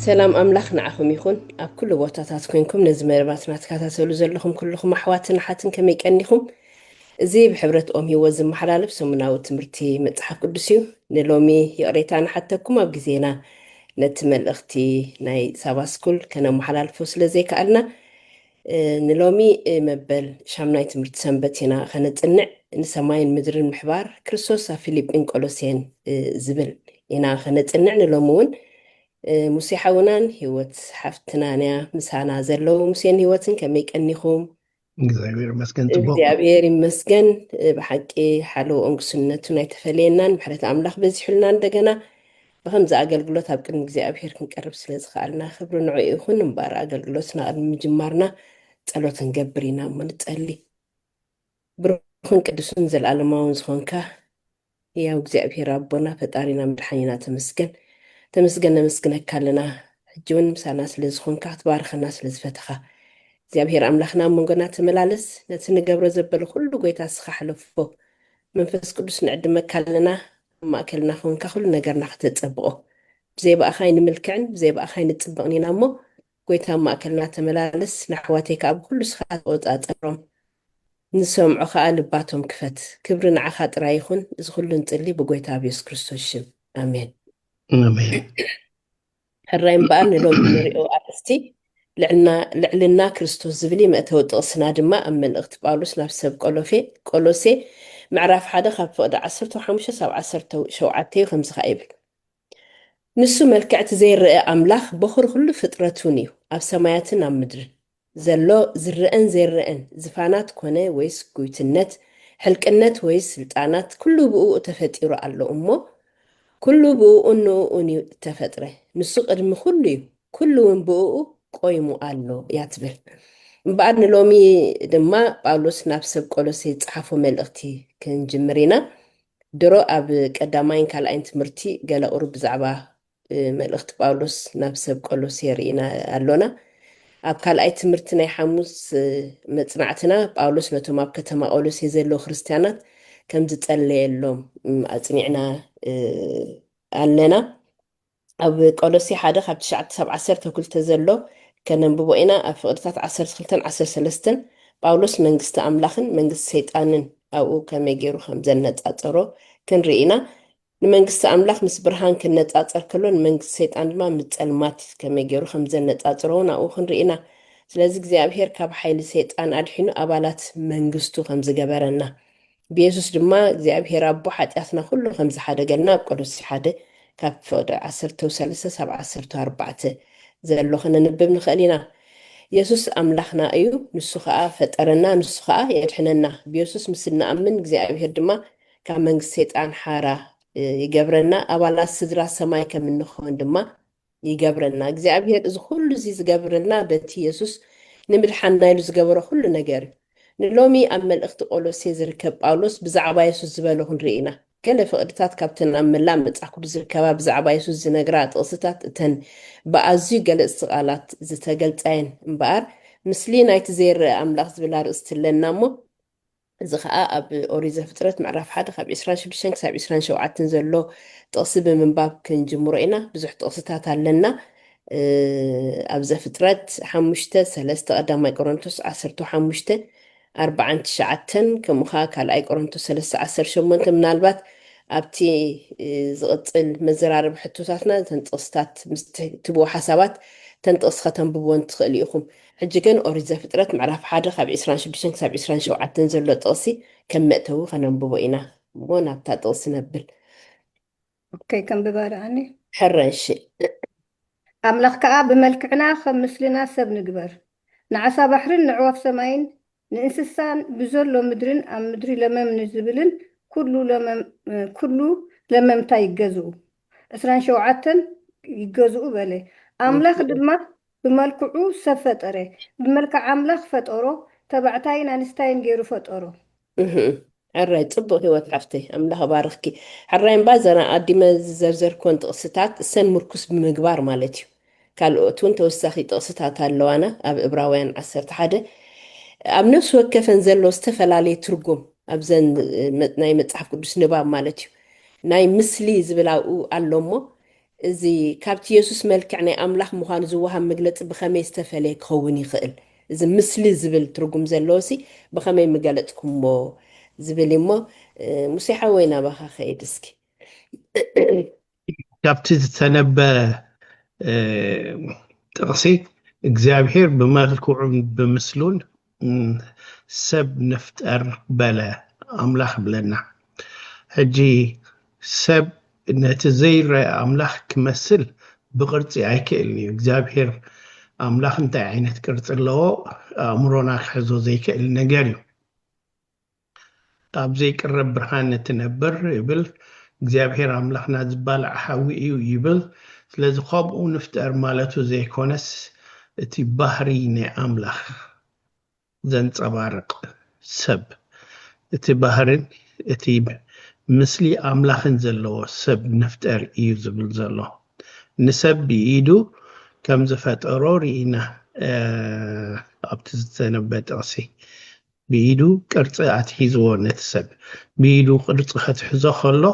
سلام أملاخ نعخم يخون أكل بوتاتات كوينكم نزمربات ناتكاتاتولو زلخم كلكم أحواتن حاتن كميك أنيخم زي بحبرة أمي وزم محلالب سمناو تمرتي متحف قدسيو نلومي يقريتان حتىكم أبجزينا نتمل أختي ناي ساباسكول كان محلال فوسل زي كألنا نلومي مبل شامناي تمرت سنبتنا خنتنع نسماين مدرن محبار كريستوس فيليب إنكولوسين زبل إنا خنتنع نلومون ሙሴ ሓውናን ህይወት ሓፍትናንያ ምሳና ዘለው ሙሴን ህይወትን ከመይ ቀኒኹም? እግዚአብሔር ይመስገን ጽቡቅ እግዚአብሔር ይመስገን። ብሓቂ ሓለው እንግስነቱ ናይ ተፈለየናን ምሕረት ኣምላኽ በዚሑልና እንደገና ብከምዚ ኣገልግሎት ኣብ ቅድሚ እግዚኣብሔር ክንቀርብ ስለ ዝኽኣልና ክብሪ ንዑ ይኹን እምበር ኣገልግሎትና ቅድሚ ምጅማርና ፀሎት ክንገብር ኢና እሞ ንፀሊ። ብሩኽን ቅዱስን ዘለኣለማውን ዝኾንካ ያው እግዚኣብሔር ኣቦና ፈጣሪና መድሓኒና ተመስገን ተመስገን ነመስግነካ ኣለና። ሕጂ እውን ምሳና ስለ ዝኾንካ ክትባርኸና ስለ ዝፈትኻ እግዚኣብሔር ኣምላኽና ኣብ መንጎና ተመላለስ። ነቲ ንገብሮ ዘበለ ኩሉ ጎይታ ስኻ ሓለፎ መንፈስ ቅዱስ ንዕድመካ ኣለና። ኣብ ማእከልና ኸውንካ ኩሉ ነገርና ክተፀብቆ ብዘይ ባእኻይ ንምልክዕን ብዘይ ባእኻይ ንፅብቕን ኢና እሞ ጎይታ ኣብ ማእከልና ተመላለስ። ንኣሕዋተይ ከዓ ብኩሉ ስኻ ተቆፃፀሮም ንሰምዖ ከዓ ልባቶም ክፈት። ክብሪ ንዓኻ ጥራይ ይኹን። እዚ ኩሉ ንፅሊ ብጎይታ ኣብ ኢየሱስ ክርስቶስ ሽም ኣሜን አሜን። ሕራይ እምበኣር ንሎም ንሪኦ ኣርእስቲ ልዕልና ክርስቶስ ዝብል መእተዊ ጥቕስና ድማ ኣብ መልእኽቲ ጳውሎስ ናብ ሰብ ቆሎሴ ምዕራፍ 1 ካብ ፍቕዲ 15 ሳብ 17 እዩ። ከምዚ ከዓ ይብል ንሱ መልክዕቲ ዘይርአ ኣምላኽ በኩር ኩሉ ፍጥረቱን እዩ። ኣብ ሰማያትን ኣብ ምድርን ዘሎ ዝርአን ዘይርአን ዝፋናት ኮነ ወይስ ጉይትነት ሕልቅነት ወይስ ስልጣናት ኩሉ ብኡ ተፈጢሩ ኣሎ እሞ ኩሉ ብኡኡን ንኡኡን እዩ ተፈጥረ። ንሱ ቅድሚ ኩሉ እዩ ኩሉ እውን ብኡኡ ቆይሙ ኣሎ እያ ትብል። እምበኣር ንሎሚ ድማ ጳውሎስ ናብ ሰብ ቆሎሴ ዝፀሓፎ መልእኽቲ ክንጅምር ኢና። ድሮ ኣብ ቀዳማይን ካልኣይን ትምህርቲ ገለ ቁሩብ ብዛዕባ መልእኽቲ ጳውሎስ ናብ ሰብ ቆሎሴ ርኢና ኣሎና። ኣብ ካልኣይ ትምህርቲ ናይ ሓሙስ መፅናዕትና ጳውሎስ ነቶም ኣብ ከተማ ቆሎሴ ዘለዉ ክርስትያናት ከም ዝፀለየሎም ኣፅኒዕና ኣለና። ኣብ ቆሎሴ 1 ካብ 9 ሳብ 12 ዘሎ ከነንብቦ ኢና። ኣብ ፍቅድታት 12 13 ጳውሎስ መንግስቲ ኣምላኽን መንግስቲ ሰይጣንን ኣብኡ ከመይ ገይሩ ከም ዘነፃፀሮ ክንርኢ ኢና። ንመንግስቲ ኣምላኽ ምስ ብርሃን ክነፃፀር ከሎ ንመንግስቲ ሰይጣን ድማ ምስ ፀልማት ከመይ ገይሩ ከም ዘነፃፅሮ እውን ኣብኡ ክንርኢ ኢና። ስለዚ እግዚኣብሔር ካብ ሓይሊ ሰይጣን ኣድሒኑ ኣባላት መንግስቱ ከም ዝገበረና ብየሱስ ድማ እግዚኣብሔር ኣቦ ሓጢኣትና ኩሉ ከም ዝሓደገልና ኣብ ቆሎሴ 1 ካብ ፍቅዲ 13 ሳብ 14 ዘሎ ክነንብብ ንኽእል ኢና። የሱስ ኣምላኽና እዩ። ንሱ ከዓ ፈጠረና፣ ንሱ ከዓ የድሕነና። ብየሱስ ምስ ንኣምን እግዚኣብሔር ድማ ካብ መንግስቲ ሰይጣን ሓራ ይገብረና። ኣባላት ስድራ ሰማይ ከም እንኸውን ድማ ይገብረና። እግዚኣብሔር እዚ ኩሉ እዚ ዝገብረልና በቲ የሱስ ንምድሓንና ኢሉ ዝገበሮ ኩሉ ነገር እዩ። ንሎሚ ኣብ መልእኽቲ ቆሎሴ ዝርከብ ጳውሎስ ብዛዕባ የሱስ ዝበሎ ክንርኢ ኢና። ገለ ፍቅድታት ካብተን ኣብ መላእ መፅሓፍ ቅዱስ ዝርከባ ብዛዕባ የሱስ ዝነግራ ጥቕስታት እተን ብኣዝዩ ገለፅቲ ቃላት ዝተገልፃየን እምበኣር ምስሊ ናይቲ ዘይርአ ኣምላኽ ዝብል ኣርእስቲ ኣለና እሞ እዚ ከዓ ኣብ ኦሪት ዘፍጥረት ምዕራፍ 1 ካብ 26 ክሳብ 27 ዘሎ ጥቕሲ ብምንባብ ክንጅምሮ ኢና። ብዙሕ ጥቕስታት ኣለና። ኣብ ዘፍጥረት 5:3 ቀዳማይ ቆሮንቶስ 15 49 ከምኡ ከዓ ካልኣይ ቆሮንቶስ 3:18 ምናልባት ኣብቲ ዝቕፅል መዘራረቢ ሕቶታትና ተንጥቕስታት ምስ ትብዎ ሓሳባት ተንጥቕስ ከተንብብዎን ትኽእል ኢኹም። ሕጂ ግን ኦሪት ዘፍጥረት ምዕራፍ 1 ካብ 26 ክሳብ 27 ዘሎ ጥቕሲ ከም መእተዊ ከነንብቦ ኢና እሞ ናብታ ጥቕሲ ነብል። ከንብባ ደኣኒ ሕረንሺ ኣምላኽ ከዓ ብመልክዕና ከም ምስልና ሰብ ንግበር ንዓሳ ባሕርን ንዕዋፍ ሰማይን ንእንስሳን ብዘሎ ምድርን ኣብ ምድሪ ለመም ንዝብልን ኩሉ ለመምታ ይገዝኡ 27 ይገዝኡ በለ። ኣምላኽ ድማ ብመልክዑ ሰብ ፈጠረ፣ ብመልክዕ ኣምላኽ ፈጠሮ፣ ተባዕታይን ኣንስታይን ገይሩ ፈጠሮ። ሕራይ ፅቡቅ ሂወት ሓፍተይ ኣምላኽ ባርኽኪ። ሕራይ እምባ ዘና ኣዲመ ዝዘርዘርኮን ጥቕስታት እሰን ምርኩስ ብምግባር ማለት እዩ። ካልኦት እውን ተወሳኺ ጥቕስታት ኣለዋና ኣብ ዕብራውያን 11 ኣብ ነፍሲ ወከፈን ዘሎ ዝተፈላለየ ትርጉም ኣብዘን ናይ መፅሓፍ ቅዱስ ንባብ ማለት እዩ። ናይ ምስሊ ዝብል ኣብኡ ኣሎ እሞ إذا كابت يسوس ملكعني أملاخ مخان زوها مجلت بخمي استفلي كوني خل إذا مثل زبل ترجم زلوسي بخمي مجلتكم بو زبلي مو مسيحة وين بخا خيدسكي ካብቲ ዝተነበ ጥቕሲ እግዚኣብሔር ብመልክዑን ብምስሉን ሰብ ንፍጠር በለ ኣምላኽ ብለና ሕጂ ሰብ ነቲ ዘይረአ ኣምላኽ ክመስል ብቅርፂ ኣይክእልን እዩ እግዚኣብሔር ኣምላኽ እንታይ ዓይነት ቅርፂ ኣለዎ ኣእምሮና ክሕዞ ዘይክእል ነገር እዩ ኣብ ዘይቅረብ ብርሃን እትነብር ይብል እግዚኣብሔር ኣምላኽና ዝበልዕ ሓዊ እዩ ይብል ስለዚ ከምኡ ንፍጠር ማለቱ ዘይኮነስ እቲ ባህሪ ናይ ኣምላኽ ዘንፀባርቕ ሰብ እቲ ባህርን እቲ ምስሊ ኣምላኽን ዘለዎ ሰብ ንፍጠር እዩ ዝብል ዘሎ ንሰብ ብኢዱ ከም ዝፈጠሮ ርኢና ኣብቲ ዝተነበ ጥቕሲ ብኢዱ ቅርፂ ኣትሒዝዎ ነቲ ሰብ ብኢዱ ቅርፂ ከትሕዞ ከሎ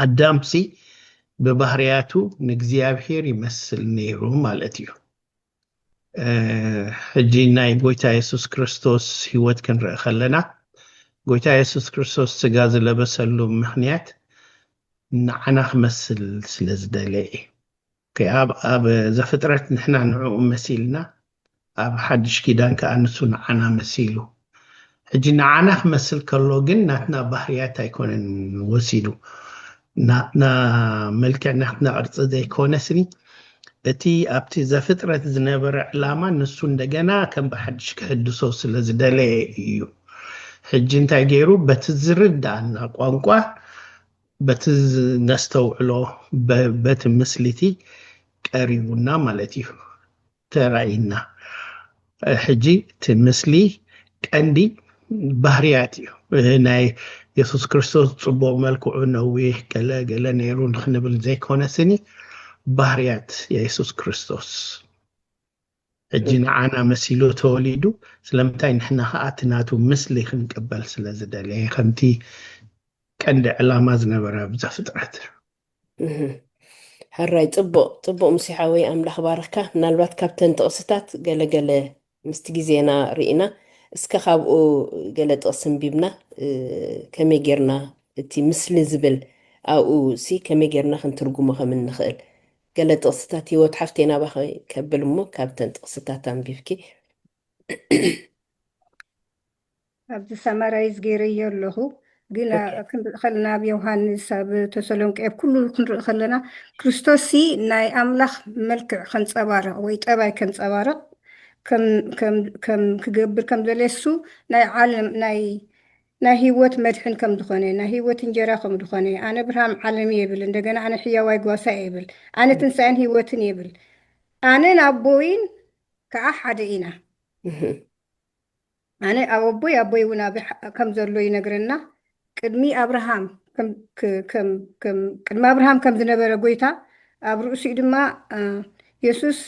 ኣዳምሲ ብባህርያቱ ንእግዚኣብሔር ይመስል ነይሩ ማለት እዩ ሕጂ ናይ ጎይታ ኢየሱስ ክርስቶስ ህይወት ክንርኢ ከለና ጎይታ ኢየሱስ ክርስቶስ ስጋ ዝለበሰሉ ምክንያት ንዓና ክመስል ስለ ዝደለየ ኣብ ዘፍጥረት ንሕና ንዕኡ መሲልና ኣብ ሓድሽ ኪዳን ከዓ ንሱ ንዓና መሲሉ ሕጂ ንዓና ክመስል ከሎ ግን ናትና ባህርያት ኣይኮነን ወሲዱ ናትና መልክዕ ናትና ቅርፂ ዘይኮነስኒ እቲ ኣብቲ ዘፍጥረት ዝነበረ ዕላማ ንሱ እንደገና ከም ብሓድሽ ክሕድሶ ስለ ዝደለየ እዩ ሕጂ እንታይ ገይሩ በቲ ዝርዳእና ቋንቋ በቲ ነስተውዕሎ በቲ ምስሊቲ ቀሪቡና ማለት እዩ ተራእይና ሕጂ እቲ ምስሊ ቀንዲ ባህርያት እዩ ናይ ኢየሱስ ክርስቶስ ጽቡቕ መልክዑ ነዊሕ ገለ ነይሩ ንኽንብል ዘይኮነስኒ ባህርያት ኢየሱስ ክርስቶስ ሕጂ ንዓና መሲሉ ተወሊዱ ስለምንታይ ንሕና ከዓ እቲ ናቱ ምስሊ ክንቅበል ስለ ዝደለየ ከምቲ ቀንዲ ዕላማ ዝነበረ ብዘፍጥረት هراي طبق مسيحاوي أملاخ باركة نالبات كابتن تقصتات قال مستجيزينا رئينا اسكا خابقو قال تقسم بيبنا كمي جرنا تي مثل زبل أو سي كمي جرنا خنترجمها من نخل قال تقصتات يوت حفتينا بخي كبل مو كابتن تقصتات عم بيفكي ኣብዚ ሰማራይዝ ገይረዮ ኣለኹ ግን ከለና ኣብ ዮሃንስ ኣብ ተሰሎንቄ ኣብ ኩሉ ክንርኢ ከለና ክርስቶስ ናይ ኣምላኽ መልክዕ ከንፀባርቕ ወይ ጠባይ ከንፀባርቕ ከም ክገብር ከም ዘለሱ ናይ ዓለም ናይ ህይወት መድሕን ከም ዝኾነ ናይ ህይወት እንጀራ ከም ዝኾነ ኣነ ብርሃን ዓለም የብል እንደገና ኣነ ሕያዋይ ጓሳ የብል ኣነ ትንሳኤን ህይወትን የብል ኣነ ኣቦይን ከዓ ሓደ ኢና ኣነ ኣብ ኣቦይ እውን ከም ዘሎ ይነግረና ቅድሚ ኣብርሃም ከም ዝነበረ ጎይታ ኣብ ርእሲኡ ድማ ኢየሱስ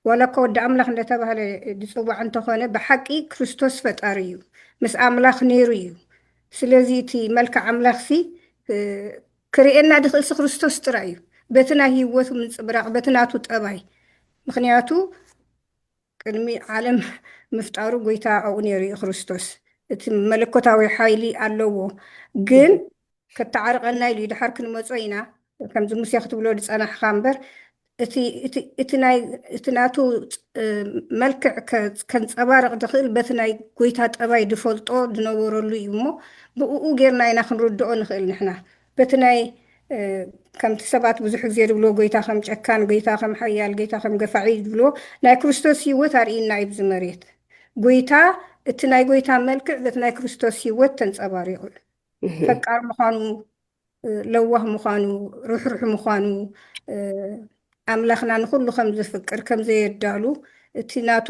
ዋላ እኳ ወዲ ኣምላኽ እንደተባሃለ ዝፅዋዕ እንተኾነ ብሓቂ ክርስቶስ ፈጣሪ እዩ ምስ ኣምላኽ ነይሩ እዩ ስለዚ እቲ መልክዕ ኣምላኽ ክርኤና ድኽእልሲ ክርስቶስ ጥራይ እዩ በቲ ናይ ህይወቱ ምንፅብራቕ በቲ ናቱ ጠባይ ምክንያቱ ቅድሚ ዓለም ምፍጣሩ ጎይታ ኣብኡ ነይሩ እዩ ክርስቶስ እቲ መለኮታዊ ሓይሊ ኣለዎ ግን ከተዓርቐና ኢሉ ድሓር ክንመፆ ኢና ከምዚ ሙሴ ክትብሎ ዝፀናሕካ እምበር እቲ ናቱ መልክዕ ከንፀባርቕ ድኽእል በቲ ናይ ጎይታ ጠባይ ድፈልጦ ዝነበረሉ እዩ እሞ ብኡ ጌርና ኢና ክንርድኦ ንኽእል ንሕና በቲ ናይ ከምቲ ሰባት ብዙሕ ግዜ ዝብሎ ጎይታ ከም ጨካን ጎይታ ከም ሓያል ጎይታ ከም ገፋዒ ዝብሎ ናይ ክርስቶስ ህይወት ኣርኢና እዩ ብዚ መሬት ጎይታ እቲ ናይ ጎይታ መልክዕ በቲ ናይ ክርስቶስ ህይወት ተንፀባሪቑ ፈቃር ምዃኑ ለዋህ ምዃኑ ርሕሩሕ ምዃኑ ኣምላኽና ንኩሉ ከም ዝፍቅር ከም ዘየዳሉ እቲ ናቱ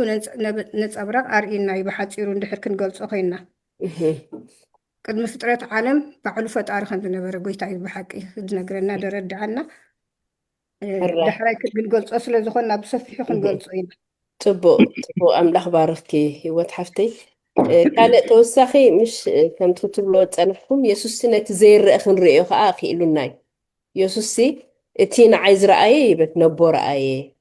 ነፀብራቕ ኣርኢና እዩ ብሓፂሩ እንድሕር ክንገልፆ ኮይና ቅድሚ ፍጥረት ዓለም ባዕሉ ፈጣሪ ከም ዝነበረ ጎይታ እዩ ብሓቂ ዝነግረና ደረድዓና ድሕራይ ክንገልፆ ስለ ዝኾና ብሰፊሑ ክንገልፆ ኢና ጥቡቅ ኣምላኽ ባርኽኪ ህይወት ሓፍተይ كان توسخي مش كم تطلع تنفهم يسوسنا تزير أخن رئيو خاخي إلو ناي يسوسي اتين عايز رأيه يبت نبو رأيه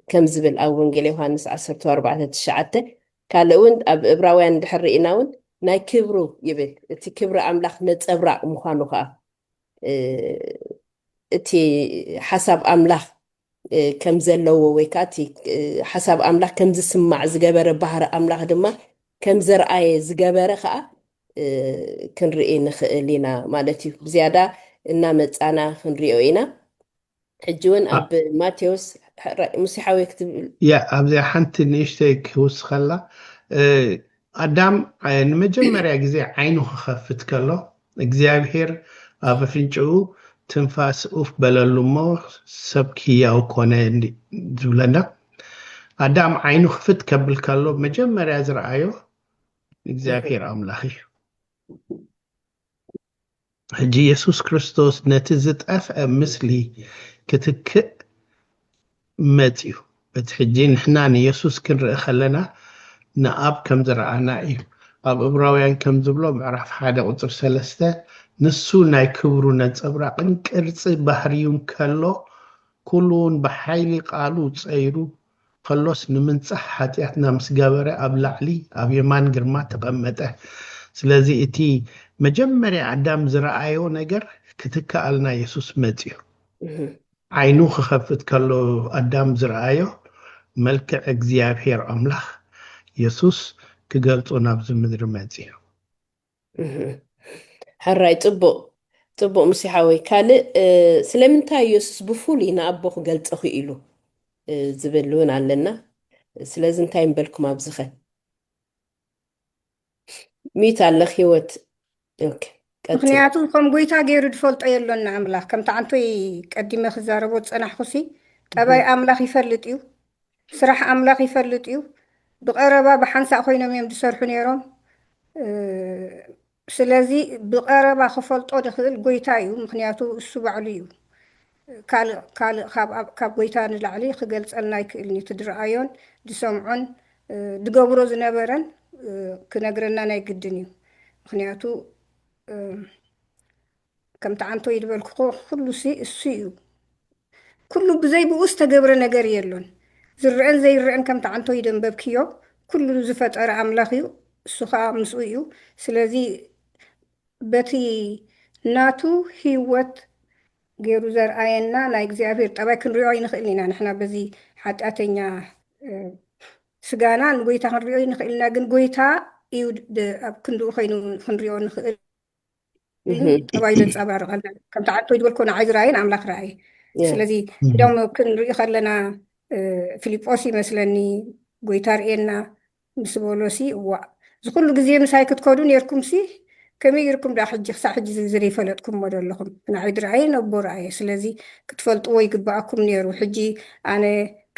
كم زبل أو ونجلي يوحنس 14 تشعته كالون أب إبراوين دحرئناون ناي كبرو يبت اتي كبر أملاخ نتأبرع مخانو خا اتي حسب أملاخ كم زلوا ويكاتي حسب أملاخ كم زسمع زجبر بحر أملاخ دما كم زرعي زجبر خا كنرئي نخلينا مالتي زيادة إنما أنا خنرئينا حجون أب ماتيوس مسيحاوي يكتب يا أبزي حنت نيشتك وسخلا أدم نمجمر يجزي عينه خفت كله እግዚአብሔር አበፍንጭው ትንፋስ ኡፍ በለሉሞ ሰብኪያው ኮነ ዝብለና አዳም ዓይኑ ክፍት ከብል ካሎ መጀመሪያ ዝረአዮ እግዚአብሔር አምላኽ እዩ ሕጂ ኢየሱስ ክርስቶስ ነቲ ዝጠፍአ ምስሊ ክትክእ መፅዩ እቲ ሕጂ ንሕና ንኢየሱስ ክንርኢ ከለና ንኣብ ከም ዝረኣና እዩ ኣብ ዕብራውያን ከም ዝብሎ ምዕራፍ 1 ቁፅር 3 ንሱ ናይ ክብሩ ነፀብራቅን ቅርፂ ባህርዩን ከሎ ኩሉን ብሓይሊ ቃሉ ፀይሩ ከሎስ ንምንፃሕ ሓጢኣትና ምስ ገበረ ኣብ ላዕሊ ኣብ የማን ግርማ ተቐመጠ ስለዚ እቲ መጀመርያ ኣዳም ዝረኣዮ ነገር ክትከኣልና ኢየሱስ መፅዩ ዓይኑ ክኸፍት ከሎ ኣዳም ዝረኣዮ መልክዕ እግዚአብሔር ኣምላኽ ኢየሱስ ክገልጾ ናብዚ ምድሪ መፅዩ حراي طبق مسيحاوي ካልእ ስለምንታይ ኢየሱስ ብፉሉይ ንኣቦ ክገልጽ ኽኢሉ ዝብል እውን ኣለና ስለዚ እንታይ ንበልኩም ኣብዝኸ ሚት ኣለኽ ህይወት ኦኬ ምክንያቱ ከም ጎይታ ገይሩ ድፈልጦ የሎና ኣምላኽ ከምታ ዓንቶይ ቀዲመ ክዛረቦ ፀናሕኩሲ ጠባይ ኣምላኽ ይፈልጥ እዩ ስራሕ ኣምላኽ ይፈልጥ እዩ ብቐረባ ብሓንሳእ ኮይኖም እዮም ዝሰርሑ ነይሮም ስለዚ ብቐረባ ክፈልጦ ድኽእል ጎይታ እዩ ምክንያቱ እሱ ባዕሉ እዩ ካልእ ካብ ጎይታ ንላዕሊ ክገልፀልና ይክእልኒ ትድረኣዮን ዝሰምዖን ዝገብሮ ዝነበረን ክነግረና ናይ ግድን እዩ ምክንያቱ ከምታ ዓንቶ ይድበልክኾ ኩሉሲ እሱ እዩ ኩሉ ብዘይ ብኡ ዝተገብረ ነገር የሎን ዝርአን ዘይርአን ከምታ ዓንቶ ይደንበብክዮ ኩሉ ዝፈጠረ ኣምላኽ እዩ እሱ ከዓ ምስኡ እዩ ስለዚ በቲ ናቱ ህይወት ገይሩ ዘርአየና ናይ እግዚኣብሔር ጠባይ ክንሪኦ ይንኽእል ኢና ንሕና በዚ ሓጢኣተኛ ስጋና ንጎይታ ክንሪኦ ይንኽእልና ግን ጎይታ እዩ ኣብ ክንድኡ ኮይኑ ክንሪኦ ንኽእል ጠባይ ዘንፀባርቐልና ከምታ ዓንቶ ይድበልኮ ንዓይ ዝረአየን ኣምላኽ ረአየ ስለዚ ዶም ክንሪኢ ከለና ፊልጶስ ይመስለኒ ጎይታ ርኤና ምስ በሎሲ እዋ ዝኩሉ ግዜ ምሳይ ክትከዱ ነርኩምሲ ከመይ ጌርኩም ዳ ሕጂ ክሳብ ሕጂ ዘይፈለጥኩም ዘለኹም ንዓይ ዝረአየ ነቦ ረአየ ስለዚ ክትፈልጥዎ ይግባኣኩም ነይሩ ሕጂ ኣነ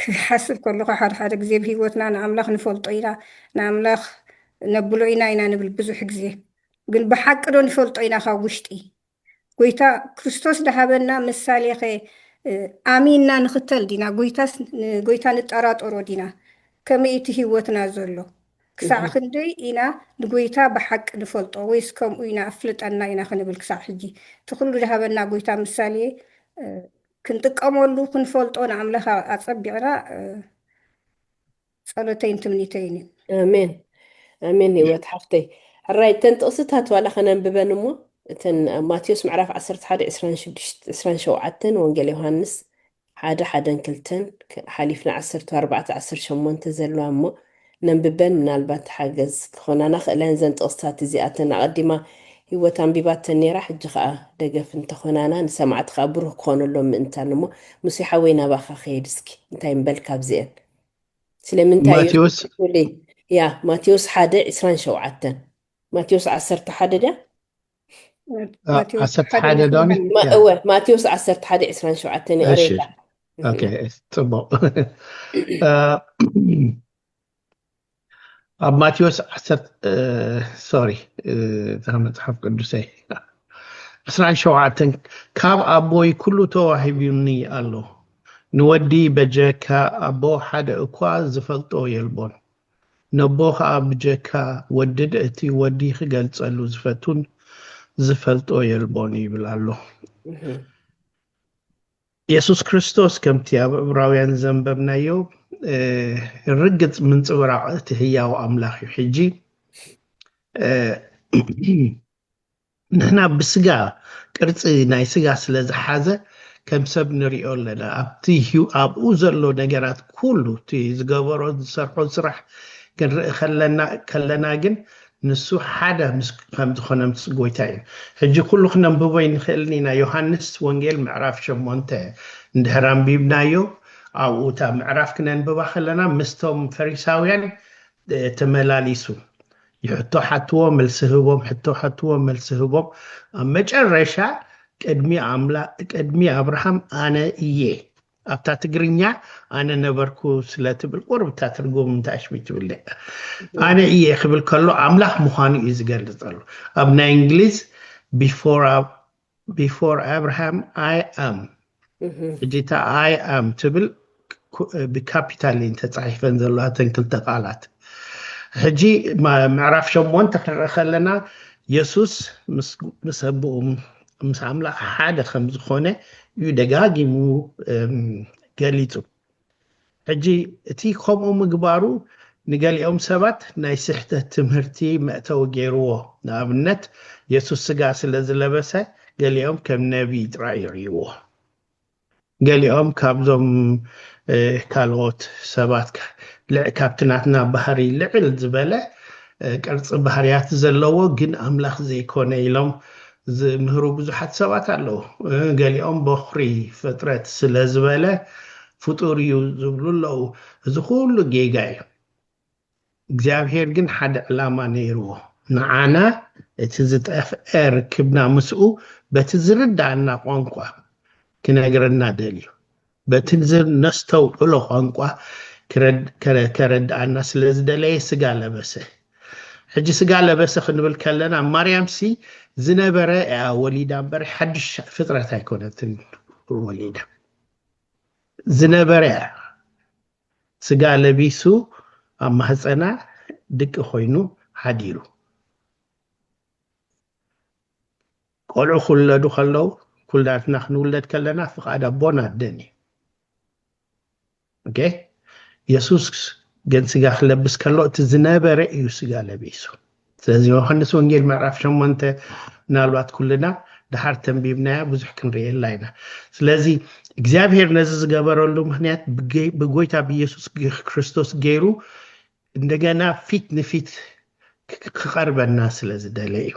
ክሓስብ ከለኹ ሓደ ግዜ ብሂወትና ንኣምላኽ ንፈልጦ ኢና ንኣምላኽ ነብሎ ኢና ንብል ብዙሕ ግዜ ግን ብሓቂ ዶ ንፈልጦ ኢና ካብ ውሽጢ ጎይታ ክርስቶስ ዳሃበና ምሳሌ ኸ ኣሚንና ንኽተል ዲና ጎይታ ንጠራጠሮ ዲና ከመይ እቲ ሂወትና ዘሎ ክሳዕ ክንደይ ኢና ንጎይታ ብሓቂ ንፈልጦ ወይስ ከምኡ ኢና ኣፍልጠና ኢና ክንብል ክሳዕ ሕጂ እቲ ኩሉ ዳሃበና ጎይታ ምሳሌ ክንጥቀመሉ ክንፈልጦ ንኣምላኽ ኣፀቢቕና ጸሎተይን ትምኒተይን ኣሜን ኣሜን ህይወት ሓፍተይ ሕራይ ተን ጥቕስታት ዋላ ኸነንብበን እሞ እተን ማቴዎስ ምዕራፍ 11:26-27 ወንጌል ዮሃንስ 1:1-2 ሓሊፍና 14:18 ዘለዋ እሞ ነንብበን ምናልባት ሓገዝ ክኾናና ክእለን ዘን ጥቕስታት እዚኣተን ኣቐዲማ ህይወት ኣንቢባተን ነራ ሕጂ ከዓ ደገፍ እንተኾናና ንሰማዕቲ ከዓ ብሩህ ክኾነሎም ምእንታን እሞ ሙሲሓወይ ናባኻ ኸይድ እስኪ እንታይ ንበል ካብዚአን ስለምንታይ ያ ማቴዎስ 1:27 ማቴዎስ 11 ድያ ማቴዎስ 11:27 ንቕሬታ ኦኬ ፅቡቅ ኣብ ማቴዎስ 10 መፅሓፍ ቅዱሰይ 27 ካብ ኣቦይ ኩሉ ተዋሂቡኒ ኣሎ ንወዲ በጀካ ኣቦ ሓደ እኳ ዝፈልጦ የልቦን ነቦ ከዓ ብጀካ ወድድ እቲ ወዲ ክገልፀሉ ዝፈቱን ዝፈልጦ የልቦን ይብል ኣሎ ኢየሱስ ክርስቶስ ከምቲ ኣብ ዕብራውያን ዘንበብናዮ ርግፅ ምንፅብራቅ እቲ ህያው ኣምላኽ እዩ ሕጂ ንሕና ብስጋ ቅርፂ ናይ ስጋ ስለ ዝሓዘ ከም ሰብ ንሪኦ ኣለና ኣብኡ ዘሎ ነገራት ኩሉ እቲ ዝገበሮ ዝሰርሖ ስራሕ ክንርኢ ከለና ግን ንሱ ሓደ ከም ዝኾነ ምስ ጎይታ እዩ ሕጂ ኩሉ ክነንብቦ ይንኽእል ኢና ዮሃንስ ወንጌል ምዕራፍ 8 እንድሕር አንቢብናዮ ኣብኡ እታ ምዕራፍ ክነንብባ ከለና ምስቶም ፈሪሳውያን ተመላሊሱ ይሕቶ ሓትዎ መልሲ ህቦም ሕቶ ሓትዎ መልሲ ህቦም ኣብ መጨረሻ ቅድሚ አብርሃም ኣነ እየ ኣብታ ትግርኛ ኣነ ነበርኩ ስለትብል ቁርብታ ትርጉም እንታሽሚ ትብል ኣነ እየ ክብል ከሎ ኣምላኽ ምዃኑ እዩ ዝገልጸሉ ኣብ ናይ እንግሊዝ before Abraham I am እጅታ I am ትብል ብካፒታል ተጻሒፈን ዘለዋተን ክልተ ቃላት ሕጂ ምዕራፍ 8 ክንርኢ ከለና ኢየሱስ ምስ ኣቦኡ ምስ ኣምላኽ ሓደ ከም ዝኾነ እዩ ደጋጊሙ ገሊጹ ሕጂ እቲ ከምኡ ምግባሩ ንገሊኦም ሰባት ናይ ስሕተት ትምህርቲ መእተዊ ገይርዎ ንኣብነት ኢየሱስ ስጋ ስለ ዝለበሰ ገሊኦም ከም ነቢይ ጥራይ ይርእይዎ ገሊኦም ካብዞም ካልኦት ሰባት ካብቲ ናትና ባህሪ ልዕል ዝበለ ቅርፂ ባህርያት ዘለዎ ግን ኣምላኽ ዘይኮነ ኢሎም ዝምህሩ ብዙሓት ሰባት ኣለዉ ገሊኦም በኽሪ ፍጥረት ስለ ዝበለ ፍጡር እዩ ዝብሉ ኣለዉ እዚ ኩሉ ጌጋ እዩ እግዚኣብሔር ግን ሓደ ዕላማ ነይርዎ ንዓና እቲ ዝጠፍአ ርክብና ምስኡ በቲ ዝርዳእና ቋንቋ ክነግረና ደልዩ በቲ ነስተውዕሎ ቋንቋ ከረዳእና ስለ ዝደለየ ስጋ ለበሰ ሕጂ ስጋ ለበሰ ክንብል ከለና ማርያም ሲ ዝነበረ ወሊዳ እምበር ሓድሽ ፍጥረት ኣይኮነትን ወሊዳ ዝነበረ ስጋ ለቢሱ ኣብ ማህፀና ድቂ ኮይኑ ሓዲሩ ቆልዑ ክውለዱ ከለዉ ኩላትና ክንውለድ ከለና ፍቃድ ኣቦና ኣደን እዩ ኦኬ ኢየሱስ ግን ስጋ ክለብስ ከሎ እቲ ዝነበረ እዩ ስጋ ለቢሱ ስለዚ ዮሃንስ ወንጌል ምዕራፍ 8 ምናልባት ኩልና ድሓር ተንቢብናያ ብዙሕ ክንርእየላ ኢና ስለዚ እግዚኣብሔር ነዚ ዝገበረሉ ምክንያት ብጎይታ ብኢየሱስ ክርስቶስ ገይሩ እንደገና ፊት ንፊት ክቐርበና ስለ ዝደለየ እዩ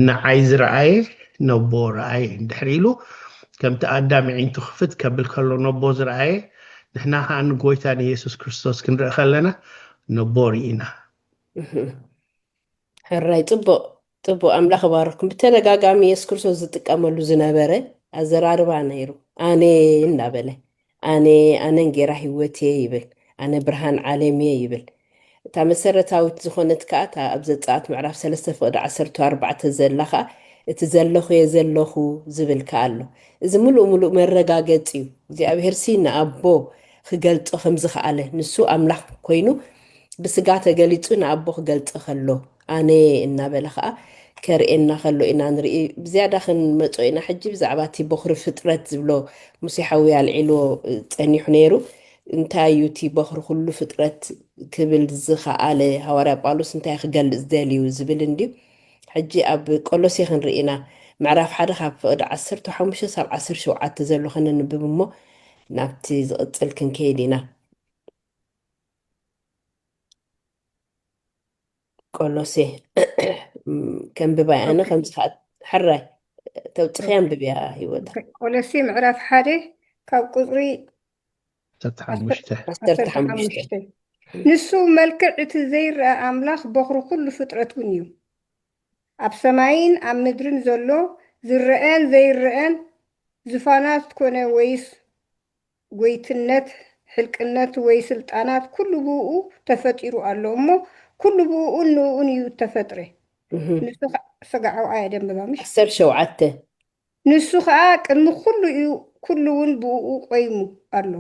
ንዓይ ዝረኣየ ነቦ ረኣየ እንድሕር ኢሉ ከምቲ ኣዳም ዒንቱ ክፍት ከብል ከሎ ነቦ ዝረኣየ ንሕና ከዓ ንጎይታ ንኢየሱስ ክርስቶስ ክንርኢ ከለና ነቦ ርኢና ሕራይ ጥቡቅ ኣምላኽ ባረኩም ብተደጋጋሚ ኢየሱስ ክርስቶስ ዝጥቀመሉ ዝነበረ ኣዘራርባ ነይሩ ኣነ እናበለ ኣነን ጌራ ሂወት እየ ይብል ኣነ ብርሃን ዓለም እየ ይብል እታ መሰረታዊት ዝኾነት ከዓ ኣብ ዘፀኣት ምዕራፍ 3 ፍቅዲ 14 ዘላ ከዓ እቲ ዘለኹ እየ ዘለኹ ዝብል ከዓ ኣሎ እዚ ሙሉእ መረጋገፂ እዩ እግዚኣብሔር ሲ ንኣቦ ክገልፆ ከም ዝኽኣለ ንሱ ኣምላኽ ኮይኑ ብስጋ ተገሊፁ ንኣቦ ክገልፆ ከሎ ኣነ እናበለ ከዓ ከርእየና ከሎ ኢና ንርኢ ብዝያዳ ክንመፆ ኢና ሕጂ ብዛዕባ እቲ በኽሪ ፍጥረት ዝብሎ ሙሴ ሓዊ ኣልዒልዎ ፀኒሑ ነይሩ እንታይ እዩ እቲ በኽሪ ኩሉ ፍጥረት ክብል ዝኽኣለ ሃዋርያ ጳውሎስ እንታይ ክገልፅ ደልዩ ዝብል እንድዩ ሕጂ ኣብ ቆሎሴ ክንርኢ ኢና ምዕራፍ 1 ካብ ፍቅዲ 15 ሳብ 17 ዘሎ ከነንብብ እሞ ናብቲ ዝቕፅል ክንከይድ ኢና ቆሎሴ ከንብባይ ኣነ ከምዝካኣት ሕራይ ተውፅኺ ኣንብብያ ሂወታ ቆሎሴ ምዕራፍ 1 ካብ ቁፅሪ 15 ንሱ መልክዕ እቲ ዘይረአ ኣምላኽ በኽሪ ኩሉ ፍጥረት እውን እዩ ኣብ ሰማይን ኣብ ምድርን ዘሎ ዝረአን ዘይረአን ዝፋናት ኮነ ወይስ ጎይትነት ሕልቅነት ወይ ስልጣናት ኩሉ ብኡ ተፈጢሩ ኣሎ እሞ ኩሉ ብኡ ንኡን እዩ ተፈጥረ ንሱ ሰጋዓው ኣያ ደንብባምሽ 17 ንሱ ከዓ ቅድሚ ኩሉ እዩ ኩሉ እውን ብኡ ቆይሙ ኣሎ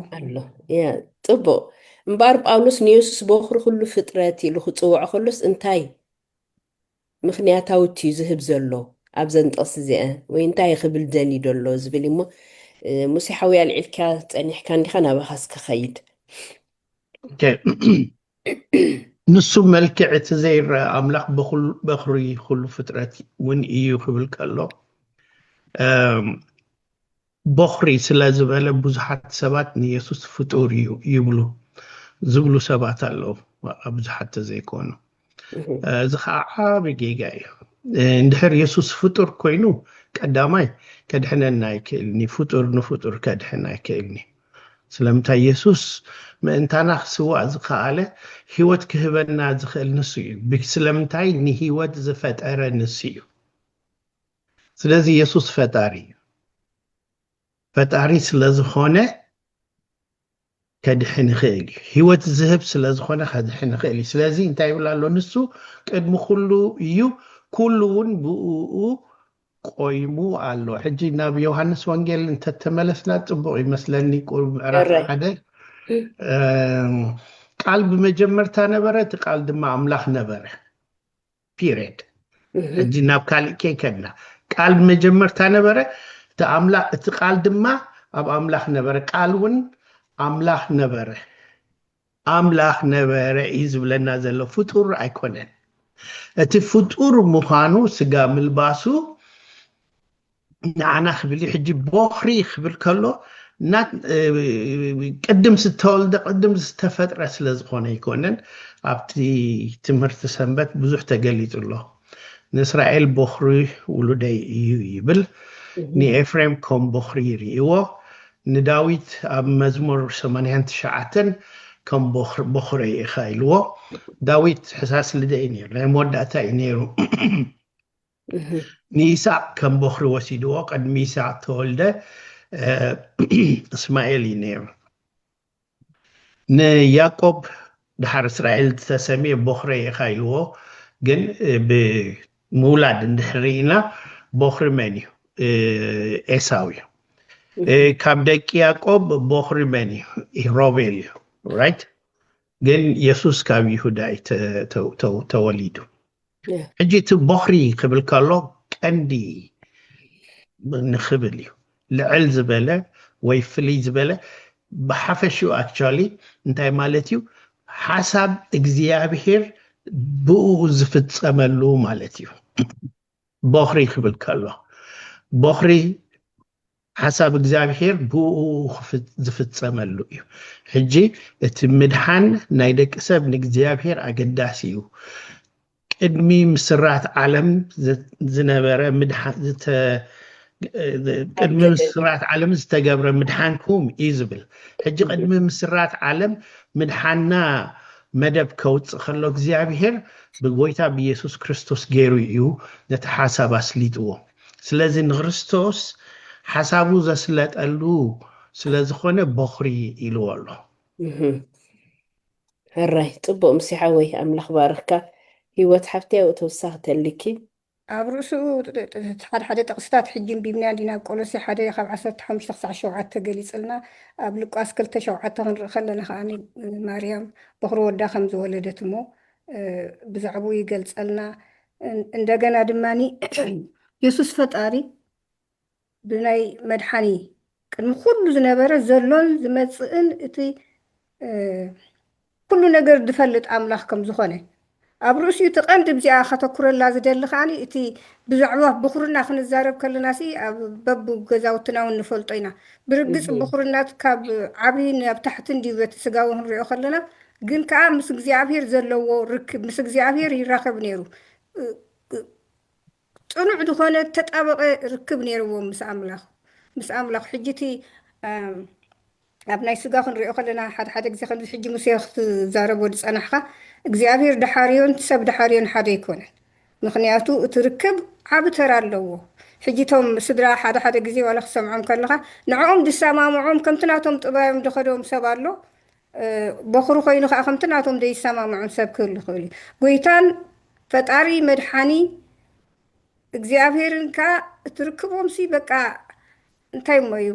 ጥቡቅ እምበር ጳውሎስ ንየሱስ በኽሪ ኩሉ ፍጥረት ኢሉ ክፅውዖ ከሎስ እንታይ ምክንያታዊ እዩ ዝህብ ዘሎ ኣብዘን ጥቕሲ እዚአን ወይ እንታይ ክብል ደሊዩ ደሎ ዝብል እሞ ሙሴ ሓውያ ልዒልካ ፀኒሕካ እንዲኻ ናባኻስ ክኸይድ ንሱ መልክዕ እቲ ዘይረአ ኣምላኽ በኽሪ ኩሉ ፍጥረት እውን እዩ ክብል ከሎ በኽሪ ስለ ዝበለ ብዙሓት ሰባት ንየሱስ ፍጡር እዩ ይብሉ ዝብሉ ሰባት ኣለዉ ብዙሓት ዘይኮኑ እዚ ከዓ ዓብዪ ጌጋ እዩ እንድሕር የሱስ ፍጡር ኮይኑ ቀዳማይ ከድሕነና ኣይክእልኒ ፍጡር ንፍጡር ከድሕን ኣይክእልኒ ስለምንታይ የሱስ ምእንታና ክስዋዕ ዝከኣለ ሂወት ክህበና ዝኽእል ንሱ እዩ ስለምንታይ ንሂወት ዝፈጠረ ንሱ እዩ ስለዚ የሱስ ፈጣሪ እዩ ፈጣሪ ስለዝኾነ ከድሕን ይኽእል እዩ ሂወት ዝህብ ስለዝኾነ ከድሕን ይኽእል እዩ ስለዚ እንታይ ይብል ኣሎ ንሱ ቅድሚ ኩሉ እዩ ኩሉ እውን ብእኡ ቆይሙ ኣሎ ሕጂ ናብ ዮሃንስ ወንጌል እንተተመለስና ፅቡቅ ይመስለኒ ምዕራፍ ሓደ ቃል ብመጀመርታ ነበረ እቲ ቃል ድማ ኣምላኽ ነበረ ፒሪድ ሕጂ ናብ ካልእ ከይከድና ቃል ብመጀመርታ ነበረ እቲ ቃል ድማ ኣብ ኣምላኽ ነበረ ቃል እውን ኣምላኽ ነበረ እዩ ዝብለና ዘሎ ፍጡር ኣይኮነን እቲ ፍጡር ምዃኑ ስጋ ምልባሱ ንዓና ክብል ሕጂ በኽሪ ክብል ከሎ ቅድም ዝተወልደ ቅድም ዝተፈጥረ ስለ ዝኾነ ይኮነን ኣብቲ ትምህርቲ ሰንበት ብዙሕ ተገሊጹ ኣሎ ንእስራኤል በኽሪ ውሉደይ እዩ ይብል ንኤፍሬም ከም በኽሪ ይርእይዎ ንዳዊት ኣብ መዝሙር 89 ከም በኽሪ ኢኻ ኢልዎ ዳዊት ሕሳስ ልደይ ነይሩ ናይ መወዳእታ እዩ ነይሩ ንይስሐቅ ከም በኽሪ ወሲድዎ ቅድሚ ይስሐቅ ተወልደ እስማኤል እዩ ነይሩ ንያዕቆብ ድሓር እስራኤል ዝተሰምየ በኽሪ ኢኻ ኢልዎ ግን ብምውላድ እንድሕሪኢና በኽሪ መን እዩ ኤሳው እዩ ካብ ደቂ ያዕቆብ በኽሪ መን እዩ ሮቤል እዩ ራይት ግን የሱስ ካብ ይሁዳ ተወሊዱ ሕጂ እቲ በኽሪ ክብል ከሎ ቀንዲ ንኽብል እዩ ልዕል ዝበለ ወይ ፍልይ ዝበለ ብሓፈሽኡ ኣክቹዋሊ እንታይ ማለት እዩ ሓሳብ እግዚኣብሔር ብኡ ዝፍፀመሉ ማለት እዩ በኽሪ ክብል ከሎ በኽሪ ሓሳብ እግዚኣብሔር ብኡ ዝፍፀመሉ እዩ ሕጂ እቲ ምድሓን ናይ ደቂ ሰብ ንእግዚኣብሔር ኣገዳሲ እዩ ቅድሚ ምስራት ዓለም ዝነበረ ቅድሚ ምስራት ዓለም ዝተገብረ ምድሓንኩም እዩ ዝብል ሕጂ ቅድሚ ምስራት ዓለም ምድሓንና መደብ ከውፅእ ከሎ እግዚኣብሔር ብጎይታ ብኢየሱስ ክርስቶስ ገይሩ እዩ ነቲ ሓሳብ ኣስሊጥዎ ስለዚ ንክርስቶስ ሓሳቡ ዘስለጠሉ ስለዝኾነ በኽሪ ኢልዎ ኣሎ ሕራይ ፅቡቅ ምሲሓ ወይ ኣምላኽ ባርኽካ ሂወት ሓፍትያ ተወሳኺ ተልኪ ኣብ ርእሱ ሓደ ጥቕስታት ሕጂ ቢብና ዲና ቆሎሴ 1 ካብ 15 ክሳብ 7 ተገሊፅልና ኣብ ሉቃስ 2:7 ክንርኢ ከለና ከዓኒ ማርያም በኽሪ ወዳ ከም ዝወለደት እሞ ብዛዕባኡ ይገልፀልና እንደገና ድማኒ የሱስ ፈጣሪ ብናይ መድሓኒ ቅድሚ ኩሉ ዝነበረ ዘሎን ዝመፅእን እቲ ኩሉ ነገር ዝፈልጥ ኣምላኽ ከም ዝኾነ ኣብ ርእሲኡ እቲ ቀንዲ ብዚኣ ከተኩረላ ዝደሊ ከዓኒ እቲ ብዛዕባ ብኹርና ክንዛረብ ከለና ሲ ኣብ በብ ገዛውትና እውን ንፈልጦ ኢና ብርግፅ ብኹርናት ካብ ዓብዪ ናብ ታሕቲ እንዲበቲ ስጋዊ ክንሪኦ ከለና ግን ከዓ ምስ እግዚኣብሔር ዘለዎ ርክብ ምስ እግዚኣብሔር ይራኸብ ነይሩ ፅኑዕ ዝኾነ ተጣበቐ ርክብ ነይርዎ ምስ ኣምላኽ ሕጂ እቲ ኣብ ናይ ስጋ ክንሪኦ ከለና ሓደ ግዜ ከምዚ ሕጂ ሙሴ ክትዛረቦ ዝፀናሕካ እግዚኣብሔር ዳሓርዮን ሰብ ዳሓርዮን ሓደ ይኮነን ምክንያቱ እቲ ርክብ ዓብ ተራ ኣለዎ ሕጂ ቶም ስድራ ሓደ ግዜ ዋላ ክሰምዖም ከለካ ንዕኦም ድሰማምዖም ከምቲ ናቶም ጥባዮም ድኸዶም ሰብ ኣሎ በኽሪ ኮይኑ ከዓ ከምቲ ናቶም ደይሰማምዖም ሰብ ክህሉ ይኽእል እዩ ጎይታን ፈጣሪ መድሓኒ እግዚኣብሔርን ከዓ እትርክቦም ሲ በቃ እንታይ ሞዩ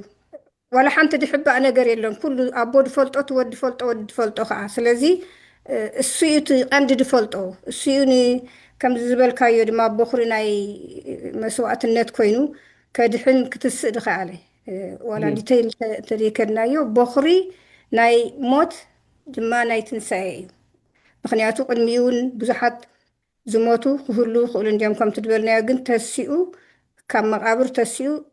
ولا حنت دي حبة أنا قري لهم كل أبو دفولتو ود دفولتو ود دفولتو خا سلازي السيوت عند دفولتو السيوني كم زبل كايو ما بخري ناي مسوعة النت كوينو كدحن كتسد خا عليه ولا ديتيل تريكنا يو بخري ناي موت جما ناي تنساي مخنياتو قدميون بزحات زموتو كهلو خلون جام كم تدبرنا جن تسيو كم مقابر تسيو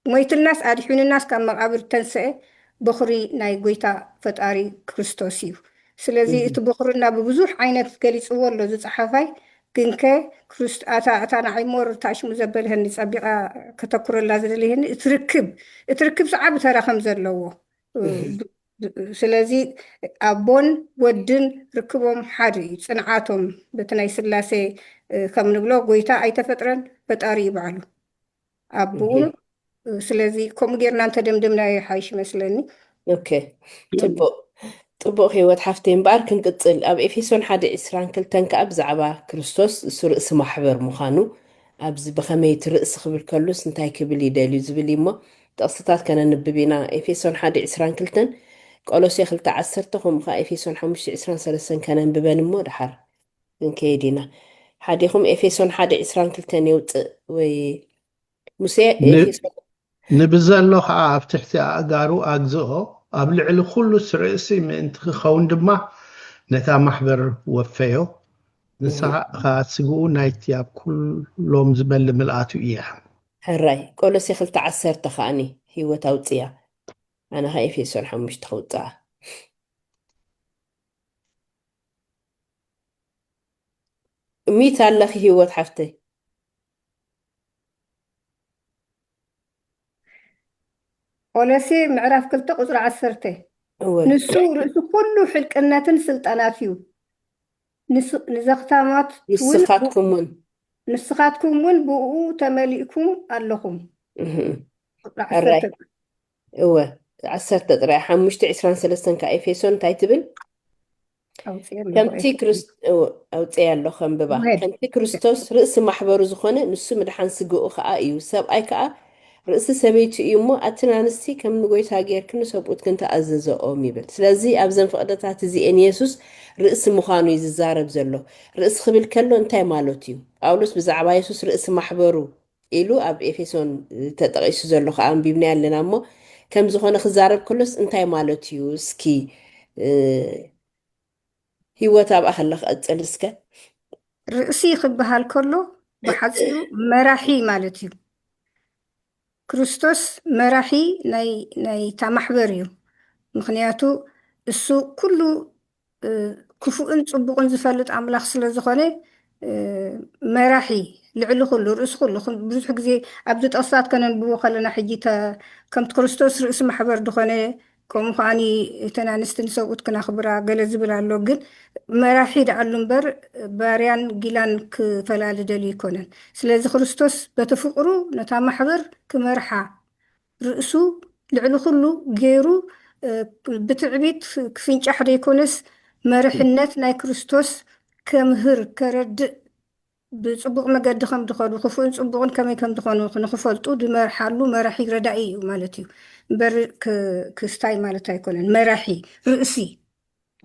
مويت الناس أريحون الناس كم مقابر تنسى بخري ناي قويتا فتاري كريستوسيو سلازي تبخرنا ببزوح عينة قليس أول لو زي صحافي كنك كريست أتا نعي مور تاش مزبل هني سابقا كتكر اللازل اللي هني اتركب صعب ترى خمزر لو سلازي أبون ودن ركبهم حري صنعاتهم بتناي سلاسي كم نقولوا قويتا أي تفترن فتاري بعلو أبون سلازي كم غيرنا أنت دمدمنا يحايش مثلني اوكي طبق هيوت حفتين بار كنقصل اب افيسون حد اسران كلتن كاب زعبا كريستوس سر اسم محبر مخانو ابز بخمي ترأس خبر كلوس انتاي كبلي دالي زبلي ما تقصتات كان نببينا افيسون حد اسران كلتن قالوس يخلت عسرتهم خا افيسون حمش اسران سلسن كان نببان مو دحر كيدينا حديهم افيسون حد اسران كلتن يوت وي موسى افيسون نبزلو خا افتحتي اقارو اجزو ابلع له كل سرسي من تخون دما نتا محبر وفيو نسا خاصو نايتياب كلهم زبل ملاتو اياها هراي قالوس يخلت عسرت خاني هو توصيا أنا هاي في سؤال مش تخوضها ميت الله هو حفتي ولسي معرف كلتا قصر عسرته هو نسو رأسو كله حلقناتن سلطانا فيو نزختامات تون يسخاتكم نسخاتكم من بقو تملئكم اللهم قصر الراي عسرته هو عسرت ترى حمشت عسران سلسن كايفيسون تايتبل أو سير كمتي كريست أو تيال له خنببا كمتي كريستوس رأس محبر زخنة نسو مدحان سجو خاء أيو سب أي كا رأس سبيت يومو أتنا نسي كم نقول تاجر كنو سبوت كنت أززو أو ميبل سلازي أبزن فقدتها تزي إن يسوس رأس مخانو يززارب زلو رأس خبيل كله انتي مالوتيو أولوس بزعبا يسوس رأس محبرو إلو أب إفيسون تتغيسو زلو خاء بيبني لنا مو كم زخنة خزارب كلوس انتي مالوتيو سكي هيوت أبقى خلق أتسلسك رأسي خبها كله بحسيو مراحي مالتيو كريستوس مراحي ناي تمحبريو مخنياتو السو كله كفؤن صبغن زفلت أملاخ سلازخاني مراحي لعلو كله رأس كله بزح جزي عبدت أصلات كان بو خلنا حجيتا كمت كريستوس رأس محبر دخاني كم خاني تنانستن سوقت كنا خبرا قال زبر على اللوجن مراحي دعلم بر باريان جيلان كفلال دلي كونن سلاز كريستوس بتفقرو نتا محبر كمرحة رأسو لعلو كله جيرو بتعبيت كفينش أحد يكونس مرحنات ناي كريستوس كمهر كرد بصبغ مقد خم دخانو خفون صبغن كمي كم دخانو نخفلتو دمر حالو مراحي ردائي مالتيو بر كستاي مالتا يكونن مراحي رأسي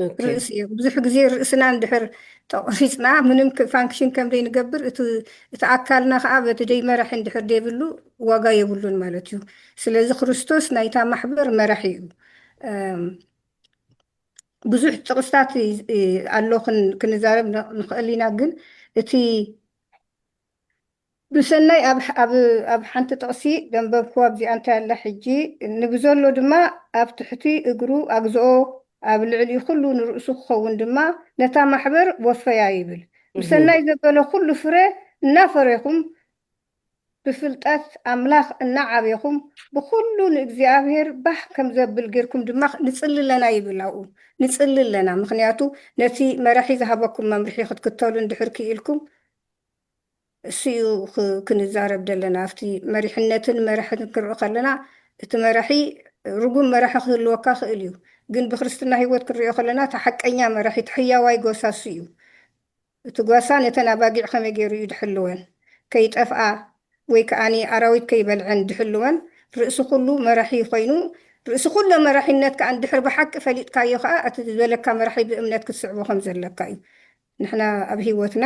أوكي رأسي بزح جزي رأسنا عندحر تقريصنا منم فانكشن كم دي نقبر اتأكلنا خابة دي مرح عندحر دي بلو واقا يبلون مالتيو سلازي كريستوس نايتا محبر مراحيو ብዙሕ ጥቕስታት ኣሎ ክንዛረብ ንኽእል ኢና ግን እቲ ብሰናይ ኣብ ሓንቲ ጥቕሲ ደንበብክዋ ኣብዚኣ እንታይ ኣላ ሕጂ ንብዘሎ ድማ ኣብ ትሕቲ እግሩ ኣግዝኦ ኣብ ልዕሊኡ ኩሉ ንርእሱ ክኸውን ድማ ነታ ማሕበር ወፈያ ይብል ብሰናይ ዘበለ ኩሉ ፍረ እናፈረይኹም ብፍልጠት ኣምላኽ እናዓበይኹም ብኩሉ ንእግዚኣብሔር ባህ ከም ዘብል ጌርኩም ድማ ንፅልለና ይብል ኣብኡ ንፅልለና ምክንያቱ ነቲ መራሒ ዝሃበኩም መምርሒ ክትክተሉ እንድሕር ክኢልኩም እሲኡ ክንዛረብ ዘለና ኣብቲ መሪሕነትን መራሕትን ክንርኢ ከለና እቲ መራሒ ርጉም መራሒ ክህልወካ ክእል እዩ ግን ብክርስትና ሂወት ክንሪኦ ከለና እቲ ሓቀኛ መራሒ እቲ ሕያዋይ ጎሳሱ እዩ እቲ ጎሳ ነተን ኣባጊዕ ከመይ ገይሩ እዩ ድሕልወን ከይጠፍኣ ወይ ከዓኒ ኣራዊት ከይበልዐን ድሕልወን ርእሲ ኩሉ መራሒ ኮይኑ ርእሲ ኩሉ መራሒነት ከዓ እንድሕር ብሓቂ ፈሊጥካዮ ከዓ እቲ ዝበለካ መራሒ ብእምነት ክትስዕቦ ከም ዘለካ እዩ ንሕና ኣብ ሂወትና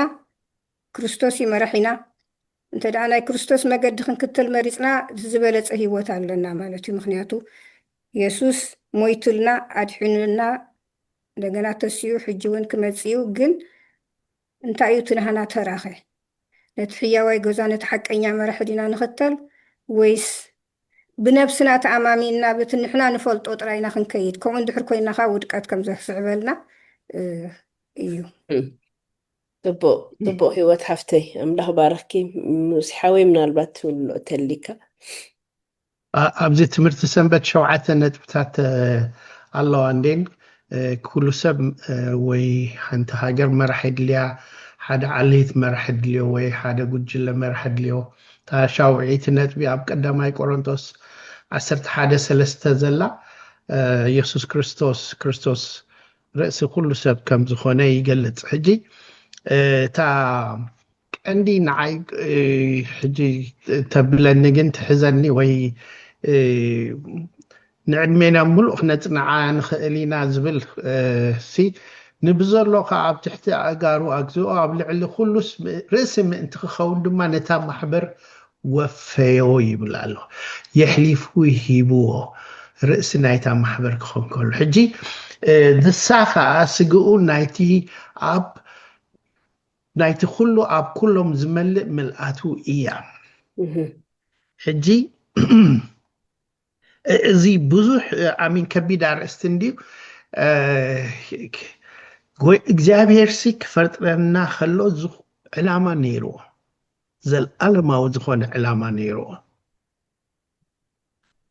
ክርስቶስ እዩ መራሒና እንተ ደኣ ናይ ክርስቶስ መገዲ ክንክተል መሪፅና ዝበለፀ ሂወት ኣለና ማለት እዩ ምክንያቱ ኢየሱስ ሞይቱልና ኣድሒኑልና እንደገና ተስዩ ሕጂ እውን ክመፅእ እዩ ግን እንታይ እዩ ትናህና ተራኸ ነቲ ሕያዋይ ገዛ ነቲ ሓቀኛ መራሒ ዲና ንኽተል ወይስ ብነብስና ተኣማሚና በቲ ንሕና ንፈልጦ ጥራይና ክንከይድ ከምኡ እንድሕር ኮይናኻ ውድቀት ከም ዘስዕበልና እዩ ፅቡቅ ሂወት ሃፍተይ ኣምላኽ ባረኪ ሙስሓወይ ምናልባት ትብሎ ተሊካ ኣብዚ ትምህርቲ ሰንበት 7 ነጥብታት ኣለዋ እንዴን ኩሉ ሰብ ወይ ሓንቲ ሃገር መራሒ ድልያ ሓደ ዓሌት መራሒ ድልዮ ወይ ሓደ ጉጅለ መራሒ ድልዮ ታሻውዒት ነጥቢ ኣብ ቀዳማይ ቆሮንቶስ 11:3 ዘላ ኢየሱስ ክርስቶስ ርእሲ ኩሉ ሰብ ከም ዝኾነ ይገልጽ ሕጂ እታ ቀንዲ ንዓይ ሕጂ ተብለኒ ግን ትሕዘኒ ወይ ንዕድሜና ሙሉእ ክነፅንዓ ንኽእል ኢና ዝብል ሲ ንብዘሎ ከዓ ኣብ ትሕቲ ኣእጋሩ ኣግዝኦ ኣብ ልዕሊ ኩሉስ ርእሲ ምእንቲ ክኸውን ድማ ነታ ማሕበር ወፈዮ ይብል ኣሎ የሕሊፉ ሂብዎ ርእሲ ናይታ ማሕበር ክኸውን ከሎ ሕጂ ንሳ ከዓ ስግኡ ናይቲ ኩሉ ኣብ ኩሎም ዝመልእ ምልኣቱ እያ ሕጂ እዚ ብዙሕ ኣሚን ከቢድ ኣርእስቲ እንድዩ እግዚኣብሔር ሲ ክፈጥረና ከሎ ዕላማ ነይርዎ ዘለኣለማዊ ዝኾነ ዕላማ ነይርዎ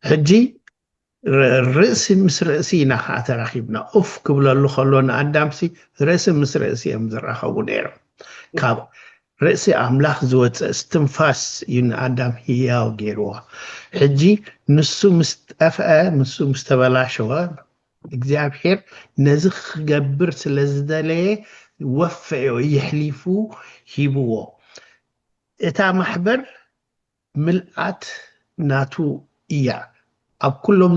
ሕጂ ርእሲ ምስ ርእሲ ኢና ከዓ ተራኺብና ኡፍ ክብለሉ ከሎ ንኣዳምሲ ርእሲ ምስ ርእሲ እዮም ዝራኸቡ ነይሮም ካብ ርእሲ ኣምላኽ ዝወፅእ እስትንፋስ እዩ ንኣዳም ህያው ገይርዎ ሕጂ ንሱ ምስ ጠፍአ ንሱ ምስ ተበላሸወ እግዚኣብሔር ነዚ ክገብር ስለ ዝደለየ ወፈዮ የሕሊፉ ሂብዎ እታ ማሕበር ምልኣት ናቱ እያ ኣብ ኩሎም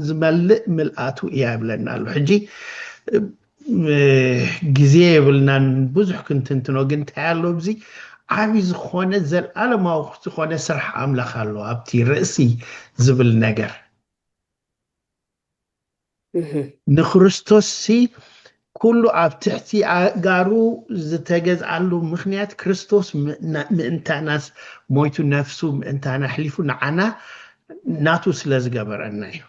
ዝመልእ ምልኣቱ እያ ይብለና ኣሎ ሕጂ ግዜ የብልናን ብዙሕ ክንትንትኖ ግን እንታይ ኣሎ እዚ ዓብይ ዝኾነ ዘለኣለማዊ ዝኾነ ስራሕ ኣምላኽ ኣሎ ኣብቲ ርእሲ ዝብል ነገር ንክርስቶስ ሲ ኩሉ ኣብ ትሕቲ ኣእጋሩ ዝተገዝኣሉ ምክንያት ክርስቶስ ምእንታናስ ሞይቱ ነፍሱ ምእንታና ሕሊፉ ንዓና ናቱ ስለ ዝገበረና እዩ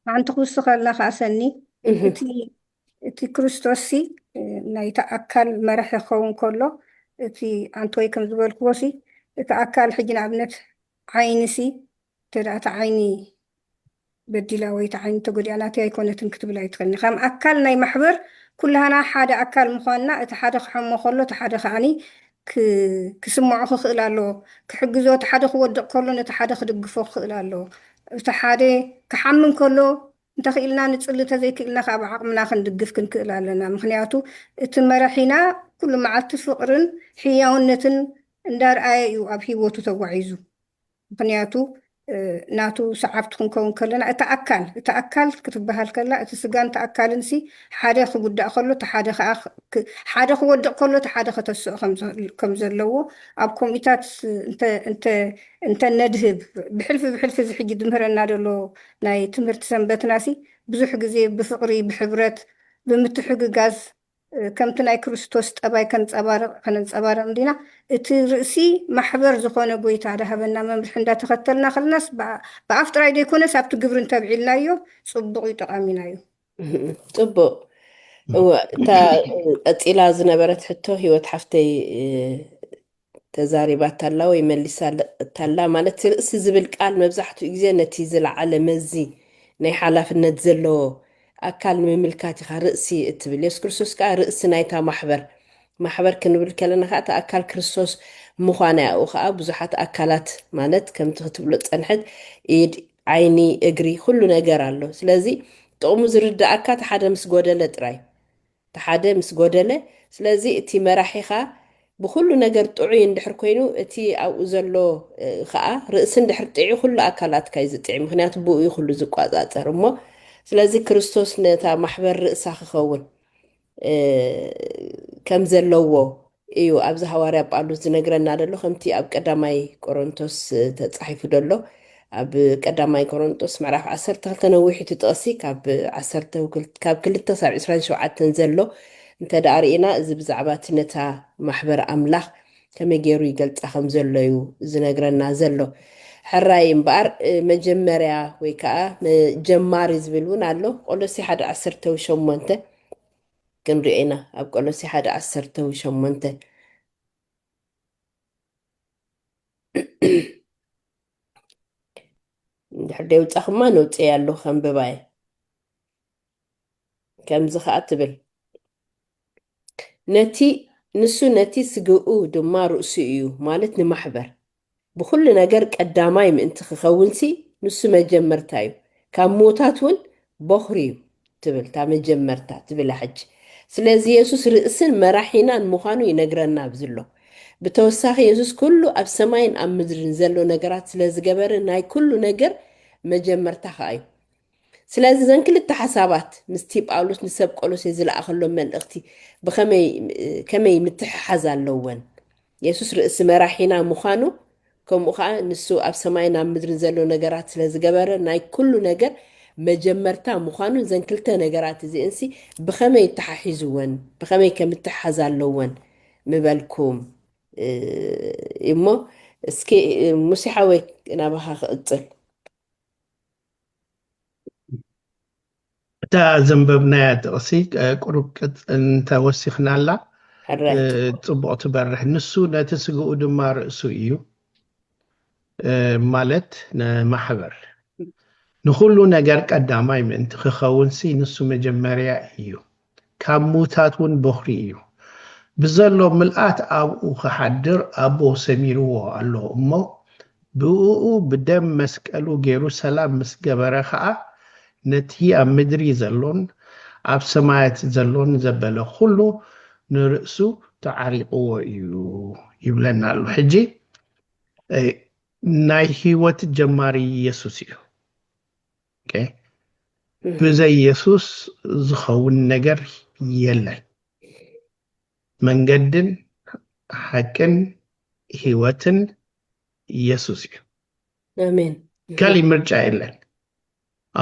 ሓንቲ ክውስኽ ኣለካ ሰኒ እቲ ክርስቶስ ሲ ናይቲ ኣካል መራሒ ክኸውን ከሎ እቲ ኣንተ ወይ ከም ዝበልክዎ ሲ እቲ ኣካል ሕጂ ንኣብነት ዓይኒ ሲ ተዳእታ ዓይኒ በዲላ ወይ ዓይኒ ተጎዲኣ ናተይ ኣይኮነትን ክትብል ኣይትኽእልኒ ከም ኣካል ናይ ማሕበር ኩላህና ሓደ ኣካል ምዃንና እቲ ሓደ ክሕሞ ከሎ እቲ ሓደ ከዓኒ ክስምዖ ክኽእል ኣለዎ ክሕግዞ እቲ ሓደ ክወድቕ ከሎ ነቲ ሓደ ክድግፎ ክኽእል ኣለዎ እቲ ሓደ ክሓምን ከሎ እንተኽኢልና ንፅሊ ተዘይክእልና ከዓ ብዓቕምና ክንድግፍ ክንክእል ኣለና ምክንያቱ እቲ መራሒና ኩሉ መዓልቲ ፍቕርን ሕያውነትን እንዳርኣየ እዩ ኣብ ሂወቱ ተጓዒዙ ምክንያቱ ናቱ ሰዓብቲ ክንከውን ከለና እቲ ኣካል ክትበሃል ከላ እቲ ስጋን ተኣካልን ሲ ሓደ ክጉዳእ ከሎ እቲ ሓደ ከዓ ሓደ ክወድቕ ከሎ እቲ ሓደ ከተስኦ ከም ዘለዎ ኣብ ኮሚታት እንተነድህብ ብሕልፊ ዝሕጂ ድምህረና ደሎ ናይ ትምህርቲ ሰንበትና ሲ ብዙሕ ግዜ ብፍቕሪ ብሕብረት ብምትሕግጋዝ ከምቲ ናይ ክርስቶስ ጠባይ ከነንፀባርቕ እንዲና እቲ ርእሲ ማሕበር ዝኾነ ጎይታ ዳሃበና መምርሒ እንዳተኸተልና ከለናስ ብኣፍ ጥራይ ደይኮነስ ኣብቲ ግብሪ እንተብዒልናዮ ፅቡቅ እዩ ጠቃሚና እዩ ፅቡቅ እታ ቀፂላ ዝነበረት ሕቶ ሂወት ሓፍተይ ተዛሪባታላ ወይ መሊሳታላ ማለት ርእሲ ዝብል ቃል መብዛሕትኡ ግዜ ነቲ ዝለዓለ መዚ ናይ ሓላፍነት ዘለዎ ኣካል ንምምልካት ኢኻ ርእሲ እትብል የሱስ ክርስቶስ ከዓ ርእሲ ናይታ ማሕበር ክንብል ከለና ከዓ እቲ ኣካል ክርስቶስ ምዃነ ያኡ ከዓ ብዙሓት ኣካላት ማለት ከምቲ ክትብሎ ፀንሐት ኢድ ዓይኒ እግሪ ኩሉ ነገር ኣሎ ስለዚ ጥቕሙ ዝርዳእካ እቲ ሓደ ምስ ጎደለ ጥራይ እቲ ሓደ ምስ ጎደለ ስለዚ እቲ መራሒኻ ብኩሉ ነገር ጥዑይ እንድሕር ኮይኑ እቲ ኣብኡ ዘሎ ከዓ ርእሲ እንድሕር ጥዑይ ኩሉ ኣካላትካ እዩ ዝጥዕይ ምክንያቱ ብኡ እዩ ኩሉ ዝቋፃፀር እሞ ስለዚ ክርስቶስ ነታ ማሕበር ርእሳ ክኸውን ከም ዘለዎ እዩ ኣብዚ ሃዋርያ ጳውሎስ ዝነግረና ደሎ ከምቲ ኣብ ቀዳማይ ቆሮንቶስ ተፃሒፉ ደሎ ኣብ ቀዳማይ ቆሮንቶስ ምዕራፍ 12 ነዊሒቱ ጥቕሲ ካብ 2 ሳብ 27 ዘሎ እንተደኣ ርኢና እዚ ብዛዕባ እቲ ነታ ማሕበር ኣምላኽ ከመይ ገይሩ ይገልፃ ከም ዘሎ እዩ ዝነግረና ዘሎ ሕራይ እምበኣር መጀመርያ ወይ ከዓ ጀማሪ ዝብል እውን ኣሎ ቆሎሴ 1:18 ክንሪኦ ኢና ኣብ ቆሎሴ 1:18 እንድሕር ደይውፃኽማ ነውፅየ ኣለኹ ከንብባየ ከምዚ ከዓ ትብል ንሱ ነቲ ስግኡ ድማ ርእሱ እዩ ማለት ንማሕበር ብኩሉ ነገር ቀዳማይ ምእንቲ ክኸውንሲ ንሱ መጀመርታ እዩ ካብ ሞታት እውን በኽሪ እዩ ትብል እታ መጀመርታ ትብላ ሕጂ ስለዚ የሱስ ርእስን መራሒናን ምዃኑ ይነግረና ብዝሎ ብተወሳኺ የሱስ ኩሉ ኣብ ሰማይን ኣብ ምድርን ዘሎ ነገራት ስለ ዝገበረ ናይ ኩሉ ነገር መጀመርታ ከዓ እዩ ስለዚ ዘን ክልተ ሓሳባት ምስቲ ጳውሎስ ንሰብ ቆሎሴ ዝለኣኸሎም መልእኽቲ ብከመይ ምትሕሓዝ ኣለወን የሱስ ርእሲ መራሒና ምዃኑ ከምኡ ከዓ ንሱ ኣብ ሰማይን ኣብ ምድርን ዘሎ ነገራት ስለ ዝገበረ ናይ ኩሉ ነገር መጀመርታ ምዃኑ ዘን ክልተ ነገራት እዚአንሲ ብከመይ ተሓሒዝወን ብከመይ ከም እትሓዝ ኣለወን ምበልኩም እሞ እስኪ ሙሲሓ ወይ ናባኻ ክቕፅል እታ ዘንበብናያ ጥቕሲ ቁሩብ እንተወሲኽናላ ፅቡቕ ትበርሕ ንሱ ነቲ ስግኡ ድማ ርእሱ እዩ ማለት ንማሕበር ንኩሉ ነገር ቀዳማይ ምእንቲ ክኸውንሲ ንሱ መጀመርያ እዩ ካብ ሙታት እውን በኽሪ እዩ ብዘሎ ምልኣት ኣብኡ ክሓድር ኣቦ ሰሚርዎ ኣሎ እሞ ብኡ ብደም መስቀሉ ገይሩ ሰላም ምስ ገበረ ከዓ ነቲ ኣብ ምድሪ ዘሎን ኣብ ሰማያት ዘሎን ዘበለ ኩሉ ንርእሱ ተዓሪቕዎ እዩ ይብለና ኣሎ ሕጂ ናይ ሂወት ጀማሪ ኢየሱስ እዩ ብዘይ ኢየሱስ ዝኸውን ነገር የለን መንገድን ሓቅን ሂወትን ኢየሱስ እዩ ኣሜን ካሊእ ምርጫ የለን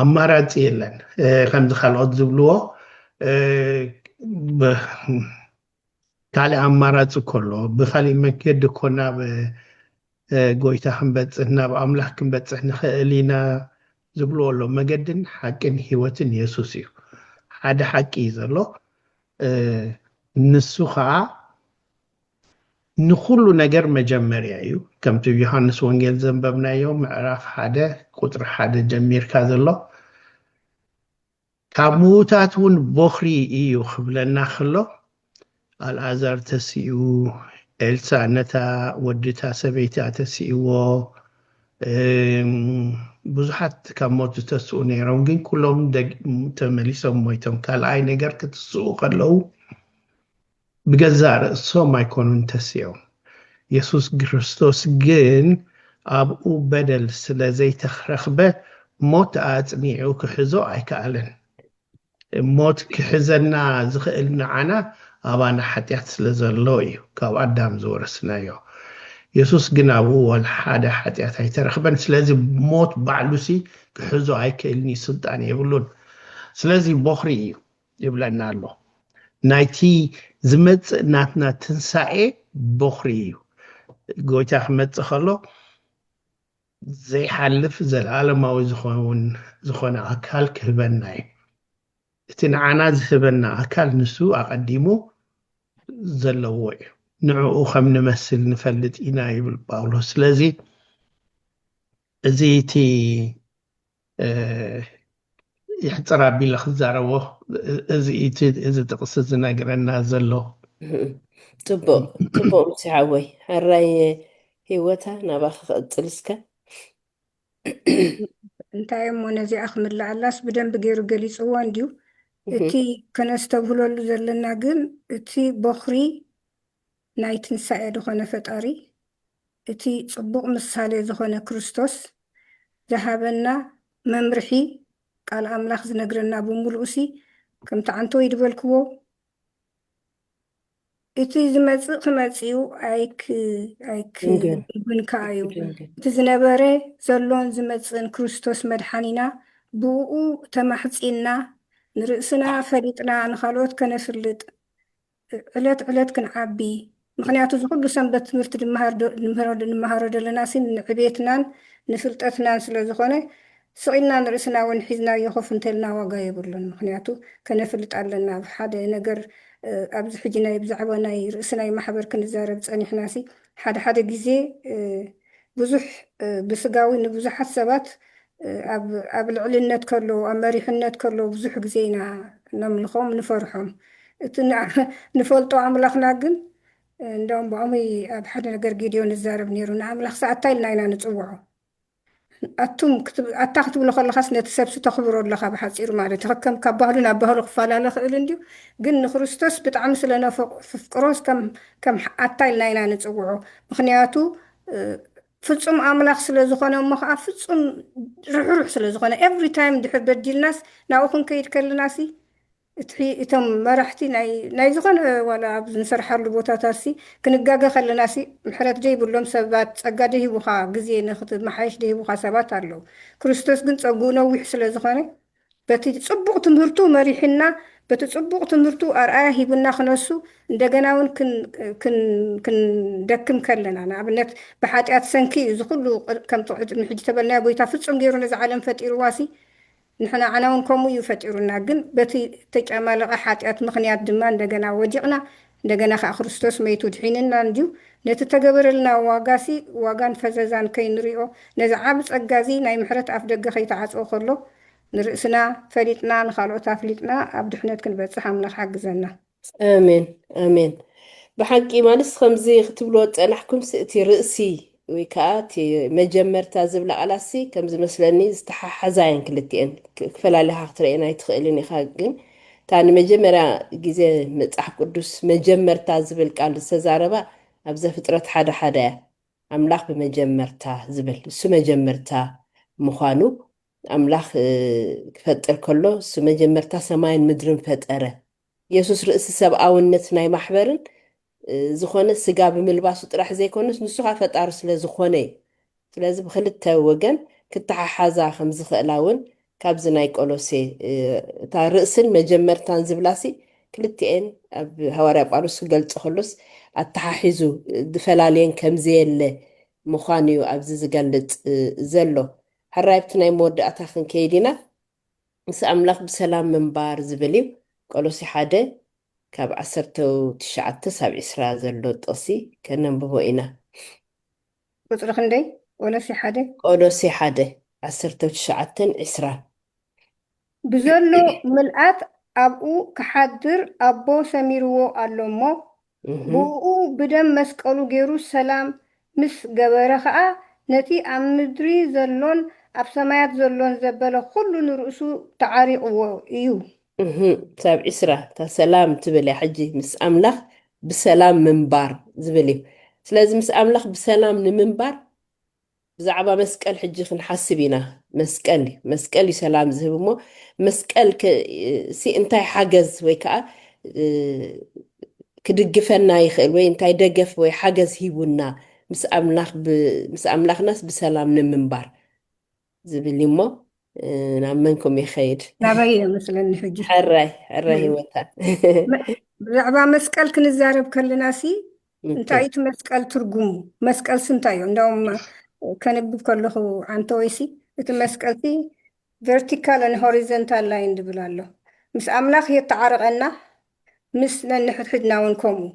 ኣማራፂ የለን ከምዚ ካልኦት ዝብልዎ ካሊእ ኣማራፂ ከሎ ብካሊእ መንገዲ እኮ ናብ ጎይታ ክንበፅሕ ናብ ኣምላኽ ክንበፅሕ ንኽእል ኢና ዝብልዎ ኣሎ መገድን ሓቅን ሂወትን ኢየሱስ እዩ ሓደ ሓቂ እዩ ዘሎ ንሱ ከዓ ንኩሉ ነገር መጀመርያ እዩ ከምቲ ዮሃንስ ወንጌል ዘንበብናዮ ምዕራፍ 1:1 ጀሚርካ ዘሎ ካብ ምዉታት እውን በኽሪ እዩ ክብለና ከሎ ኣልዓዛር ተሲኡ ኤልሳ ነታ ወዲታ ሰበይታ ተሲእዎ ብዙሓት ካብ ሞት ዝተስኡ ነይሮም ግን ኩሎም ተመሊሶም ሞይቶም ካልኣይ ነገር ክትስኡ ከለዉ ብገዛ ርእሶም ኣይኮኑን ተሲኦም ኢየሱስ ክርስቶስ ግን ኣብኡ በደል ስለ ዘይተረኽበ ሞት ኣጽኒዑ ክሕዞ ኣይከኣለን ሞት ክሕዘና ዝኽእል ንዓና ኣባና ሓጢኣት ስለ ዘሎ እዩ ካብ ኣዳም ዝወረስናዮ ኢየሱስ ግን ኣብኡ ሓደ ሓጢኣት ኣይተረኽበን ስለዚ ሞት ባዕሉሲ ክሕዞ ኣይክእልኒ ስልጣን የብሉን ስለዚ በኽሪ እዩ ይብለና ኣሎ ናይቲ ዝመፅእ ናትና ትንሳኤ በኽሪ እዩ ጎይታ ክመፅእ ከሎ ዘይሓልፍ ዘለኣለማዊ ዝኾነ ኣካል ክህበና እዩ እቲ ንዓና ዝህበና ኣካል ንሱ ኣቐዲሙ ዘለዎ እዩ ንዕኡ ከም ንመስል ንፈልጥ ኢና ይብል ጳውሎስ ስለዚ እዚ እቲ يحتر أبي لخزاره إذا تقصد زناقرنا زلو تبو مسعوي هالراي هيوتا نباخ تلسكا እንታይ እሞ ነዚ ኣኽምል ላዕላስ ብደንብ ገይሩ ገሊፅዎ እንድዩ እቲ ከነስተብህለሉ ዘለና ግን እቲ በኽሪ ናይ ትንሳኤ ዝኾነ ፈጣሪ እቲ ጽቡቕ ምሳሌ ዝኾነ ክርስቶስ ዝሃበና መምርሒ ቃል ኣምላኽ ዝነግረና ብምሉእሲ ከምቲ ዓንተወይ ድበልክዎ እቲ ዝመጽእ ክመጺኡ ኣይክብንካ እዩ እቲ ዝነበረ ዘሎን ዝመጽእን ክርስቶስ መድሓኒና ብኡ ተማሕፂና ንርእስና ፈሊጥና ንኻልኦት ከነፍልጥ ዕለት ዕለት ክንዓቢ ምክንያቱ ዝኩሉ ሰንበት ትምህርቲ ንምሃሮ ዘለና ንዕቤትናን ንፍልጠትናን ስለ ዝኾነ ስቂልና ንርእስና እውን ሒዝና የኸፍ እንተልና ዋጋ የብሉን ምክንያቱ ከነፍልጥ ኣለና ብሓደ ነገር ኣብዚ ሕጂ ናይ ብዛዕባ ናይ ርእስናይ ማሕበር ክንዛረብ ፀኒሕናሲ ሓደ ግዜ ብዙሕ ብስጋዊ ንብዙሓት ሰባት ኣብ ልዕልነት ከለዉ ኣብ መሪሕነት ከለዉ ብዙሕ ግዜ ኢና ነምልኾም ንፈርሖም እቲ ንፈልጦ ኣምላኽና ግን እንደውም ብዖመይ ኣብ ሓደ ነገር ጌድዮን ንዛረብ ነይሩ ንኣምላኽ ሰዓታይ ኢልና ኢና ንፅውዖ ኣታ ክትብሎ ከለኻስ ነቲ ሰብሲ ተኽብሮ ኣለኻ ብሓፂሩ ማለት እዩ ከም ካብ ባህሉ ናብ ባህሉ ክፈላለ ክእል እንድዩ ግን ንክርስቶስ ብጣዕሚ ስለነፍቅሮስ ከም ኣታ ኢልና ኢና ንፅውዖ ምክንያቱ ፍጹም ኣምላኽ ስለ ዝኾነ እሞ ከዓ ፍጹም ርሕሩሕ ስለ ዝኾነ ኤቭሪ ታይም ድሕር በዲልናስ ናብኡ ክንከይድ ከለናሲ እቶም መራሕቲ ናይ ዝኾነ ዋላ ኣብ ንሰርሓሉ ቦታታሲ ክንጋገ ከለናሲ ምሕረት ዘይብሎም ሰባት ፀጋ ደሂቡኻ ግዜ ንክትመሓየሽ ደሂቡኻ ሰባት ኣለዉ ክርስቶስ ግን ፀጉኡ ነዊሕ ስለ ዝኾነ በቲ ፅቡቕ ትምህርቱ መሪሕና በቲ ፅቡቕ ትምህርቱ ኣርኣያ ሂብና ክነሱ እንደገና እውን ክንደክም ከለና ንኣብነት ብሓጢኣት ሰንኪ እዩ ዝኩሉ ከምቲ ሕጂ ተበልና ጎይታ ፍጹም ገይሩ ነዚ ዓለም ፈጢሩዋሲ ንሕና ዓና እውን ከምኡ እዩ ፈጢሩና ግን በቲ ተጨማለቐ ሓጢኣት ምክንያት ድማ እንደገና ወዲቕና እንደገና ከዓ ክርስቶስ መይቱ ድሒንና እንድዩ ነቲ ተገበረልና ዋጋሲ ዋጋን ፈዘዛን ከይንሪኦ ነዚ ዓብ ፀጋዚ ናይ ምሕረት ኣፍ ደገ ከይተዓፅኦ ከሎ ንርእስና ፈሊጥና ንኻልኦት ኣፍሊጥና ኣብ ድሕነት ክንበፅሕ ኣምላኽ ሓግዘና ኣሜን ኣሜን ብሓቂ ማለት ከምዚ ክትብልዎ ፀናሕኩምሲ እቲ ርእሲ ወይ ከዓ እቲ መጀመርታ ዝብላ ቃላሲ ከም ዝመስለኒ ዝተሓሓዛ እየን ክልቲአን ክፈላለኻ ክትርእየና ይትኽእልን ኢኻ ግን እታ ንመጀመርያ ግዜ መፅሓፍ ቅዱስ መጀመርታ ዝብል ቃል ዝተዛረባ ኣብ ዘፍጥረት ሓደ እያ ኣምላኽ ብመጀመርታ ዝብል እሱ መጀመርታ ምዃኑ ኣምላኽ ክፈጥር ከሎ እሱ መጀመርታ ሰማይን ምድርን ፈጠረ ኢየሱስ ርእሲ ሰብኣውነት ናይ ማሕበርን ዝኾነ ስጋ ብምልባሱ ጥራሕ ዘይኮነስ ንሱ ከዓ ፈጣሪ ስለ ዝኾነ እዩ ስለዚ ብክልተ ወገን ክተሓሓዛ ከም ዝኽእላ እውን ካብዚ ናይ ቆሎሴ እታ ርእስን መጀመርታን ዝብላሲ ክልቲአን ኣብ ሃዋርያ ጳውሎስ ክገልፆ ከሎስ ኣተሓሒዙ ዝፈላለየን ከምዘየለ ምዃኑ እዩ ኣብዚ ዝገልፅ ዘሎ ሓራይብቲ ናይ መወዳእታ ክንከይድ ኢና ምስ ኣምላኽ ብሰላም ምንባር ዝብል እዩ ቆሎሴ 1 ካብ 19 ሳብ 20 ዘሎ ጥቕሲ ከነንብቦ ኢና ቁፅሪ ክንደይ ቆሎሴ 1 19-20 ብዘሎ ምልኣት ኣብኡ ክሓድር ኣቦ ሰሚርዎ ኣሎ እሞ ብኡ ብደም መስቀሉ ገይሩ ሰላም ምስ ገበረ ከዓ ነቲ ኣብ ምድሪ ዘሎን ኣብ ሰማያት ዘሎን ዘበለ ኩሉ ንርእሱ ተዓሪቕዎ እዩ ሳብ 20 እታ ሰላም ትብል እያ ሕጂ ምስ ኣምላኽ ብሰላም ምንባር ዝብል እዩ ስለዚ ምስ ኣምላኽ ብሰላም ንምንባር ብዛዕባ መስቀል ሕጂ ክንሓስብ ኢና መስቀል እዩ ሰላም ዝህብ እሞ መስቀል እንታይ ሓገዝ ወይ ከዓ ክድግፈና ይኽእል ወይ እንታይ ደገፍ ወይ ሓገዝ ሂቡና ምስ ኣምላኽናስ ብሰላም ንምንባር ዝብል እሞ ናብ መንኩም ይኸይድ ናበይ መስለኒ ሕጂ ሕራይ ሂወታ ብዛዕባ መስቀል ክንዛረብ ከለናሲ እንታይ እቲ መስቀል ትርጉሙ መስቀልሲ እንታይ እዩ እንደውም ከንብብ ከለኹ ዓንተ ወይሲ እቲ መስቀልቲ ቨርቲካል ን ሆሪዘንታል ላይን ድብል ኣሎ ምስ ኣምላኽ የተዓርቐና ምስ ነንሕድሕድና እውን ከምኡ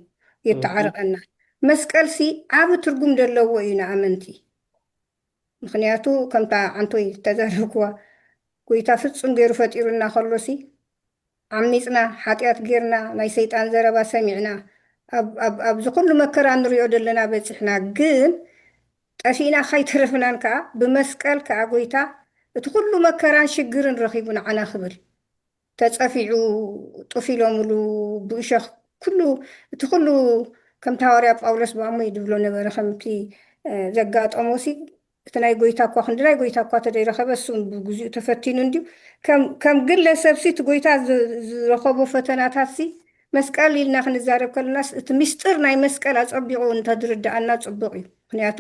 የተዓርቐና መስቀልሲ ዓብ ትርጉም ዘለዎ እዩ ንኣመንቲ ምክንያቱ ከምታ ዓንተወይ ተዛረብክዋ ጎይታ ፍጹም ገይሩ ፈጢሩና ከሎሲ ዓሚፅና ሓጢኣት ጌርና ናይ ሰይጣን ዘረባ ሰሚዕና ኣብዚ ኩሉ መከራ ንሪኦ ዘለና በፂሕና ግን ጠፊእና ከይተረፍናን ከዓ ብመስቀል ከዓ ጎይታ እቲ ኩሉ መከራን ሽግርን ረኺቡ ንዓና ክብል ተፀፊዑ ጥፊሎምሉ ብእሸኽ እቲ ኩሉ ከም ታዋርያ ጳውሎስ ባሞ ይድብሎ ነበረ ከምቲ ዘጋጠሞሲ እቲ ናይ ጎይታ እኳ ክንዲ ናይ ጎይታ እኳ ተደይረኸበ እሱም ብግዚኡ ተፈቲኑ እንድዩ ከም ግለሰብ ሲ እቲ ጎይታ ዝረኸቦ ፈተናታት ሲ መስቀል ኢልና ክንዛረብ ከለናስ እቲ ምስጢር ናይ መስቀል ኣፀቢቑ እንተዝርዳእና ፅቡቅ እዩ ምክንያቱ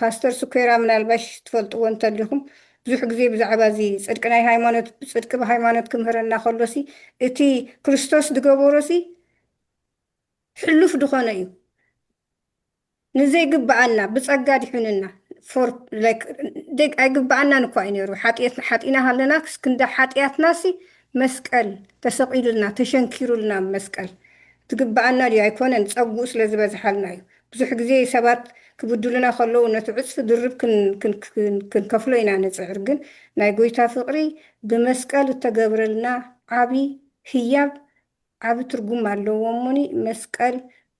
ፓስተር ስኮራ ምናልባሽ ትፈልጥዎ እንተሊኹም ብዙሕ ግዜ ብዛዕባ እዚ ፅድቂ ናይ ሃይማኖት ፅድቂ ብሃይማኖት ክምህረና ከሎሲ እቲ ክርስቶስ ዝገበሮሲ ሕሉፍ ድኾነ እዩ ንዘይግባኣና ብፀጋ ዲሑንና ኣይግባኣናን እኳ እዩ ነይሩ ሓጢና ሃለና ክንዳ ሓጢኣትናሲ መስቀል ተሰቂሉልና ተሸንኪሩልና መስቀል ትግባኣና ድዩ ኣይኮነን ፀጉኡ ስለ ዝበዝሓልና እዩ ብዙሕ ግዜ ሰባት ክብድሉና ከለዉ ነቲ ዕፅፊ ድርብ ክንከፍሎ ኢና ንፅዕር ግን ናይ ጎይታ ፍቅሪ ብመስቀል እተገብረልና ዓብይ ህያብ ዓብ ትርጉም ኣለዎ እሞኒ መስቀል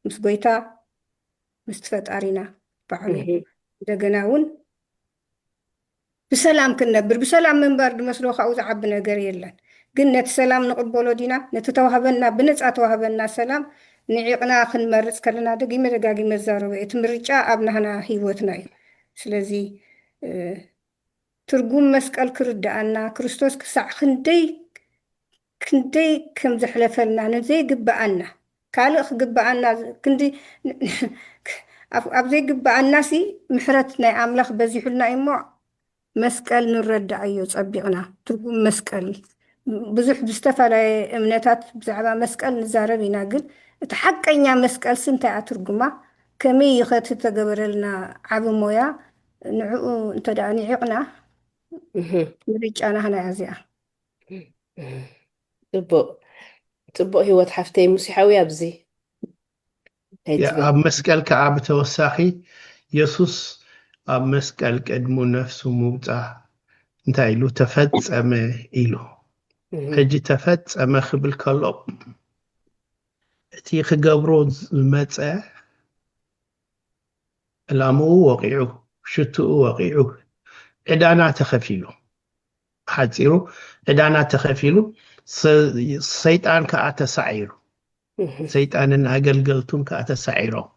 ምስ ጎይታ ምስ ተፈጣሪና ባዕሉ እንደገና እውን ብሰላም ክንነብር ብሰላም ምንባር ድመስሎ ካብኡ ዝዓቢ ነገር የለን ግን ነቲ ሰላም ንቕበሎ ዲና ነቲ ተዋህበና ብነፃ ተዋህበና ሰላም ንዒቕና ክንመርፅ ከለና ደጊመ ደጋጊመ ዛረበ እቲ ምርጫ ኣብ ናህና ሂወትና እዩ ስለዚ ትርጉም መስቀል ክርዳኣና ክርስቶስ ክሳዕ ክንደይ ከም ዘሕለፈልና ንዘይግባኣና ካልእ ክግባኣና ክንዲ ኣብ ዘይግባኣና ሲ ምሕረት ናይ ኣምላኽ በዚሑልና እሞ መስቀል ንረዳእ እዩ ፀቢቕና ትርጉም መስቀል ብዙሕ ብዝተፈላለየ እምነታት ብዛዕባ መስቀል ንዛረብ ኢና ግን እቲ ሓቀኛ መስቀል ሲ እንታይ ኣትርጉማ ከመይ ይኸት ተገበረልና ዓብ ሞያ ንዕኡ እንተደኣ ንዒቕና ምርጫና ህና እዚኣ ፅቡቅ ሂወት ሓፍተይ ሙሲሓዊ ኣብዚ ኣብ መስቀል ከዓ ብተወሳኺ ኢየሱስ ኣብ መስቀል ቅድሙ ነፍሱ ምውፃእ እንታይ ኢሉ ተፈፀመ ኢሉ ሕጂ ተፈፀመ ክብል ከሎ እቲ ክገብሮ ዝመፀ ዕላምኡ ወቂዑ ሽትኡ ወቂዑ ዕዳና ተኸፊሉ ሓፂሩ ዕዳና ተኸፊሉ ሰይጣን ከዓ ተሳዒሩ ሰይጣንን ኣገልገልቱን ከዓ ተሳዒሮም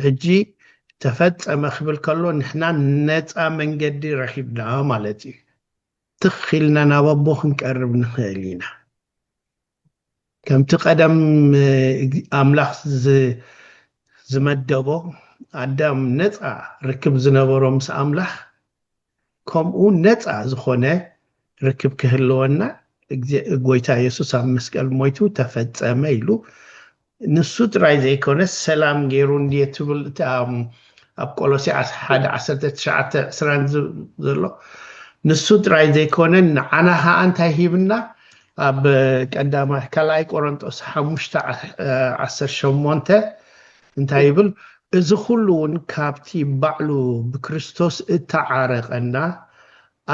ሕጂ ተፈፀመ ክብል ከሎ ንሕና ነፃ መንገዲ ረኺብና ማለት እዩ ትኽ ኢልና ናብ ኣቦ ክንቀርብ ንኽእል ኢና ከምቲ ቀደም ኣምላኽ ዝመደቦ ኣዳም ነፃ ርክብ ዝነበሮ ምስ ኣምላኽ ከምኡ ነፃ ዝኾነ ርክብ ክህልወና ጎይታ ኢየሱስ ኣብ መስቀል ሞይቱ ተፈፀመ ኢሉ ንሱ ጥራይ ዘይኮነስ ሰላም ገይሩ እንድየ ትብል ኣብ ቆሎሴ 1:19-20 ዘሎ ንሱ ጥራይ ዘይኮነ ንዓና ከዓ እንታይ ሂብና ኣብ ቀዳማይ ካልኣይ ቆሮንጦስ 5:18 እንታይ ይብል እዚ ኩሉ እውን ካብቲ ባዕሉ ብክርስቶስ እተዓረቐና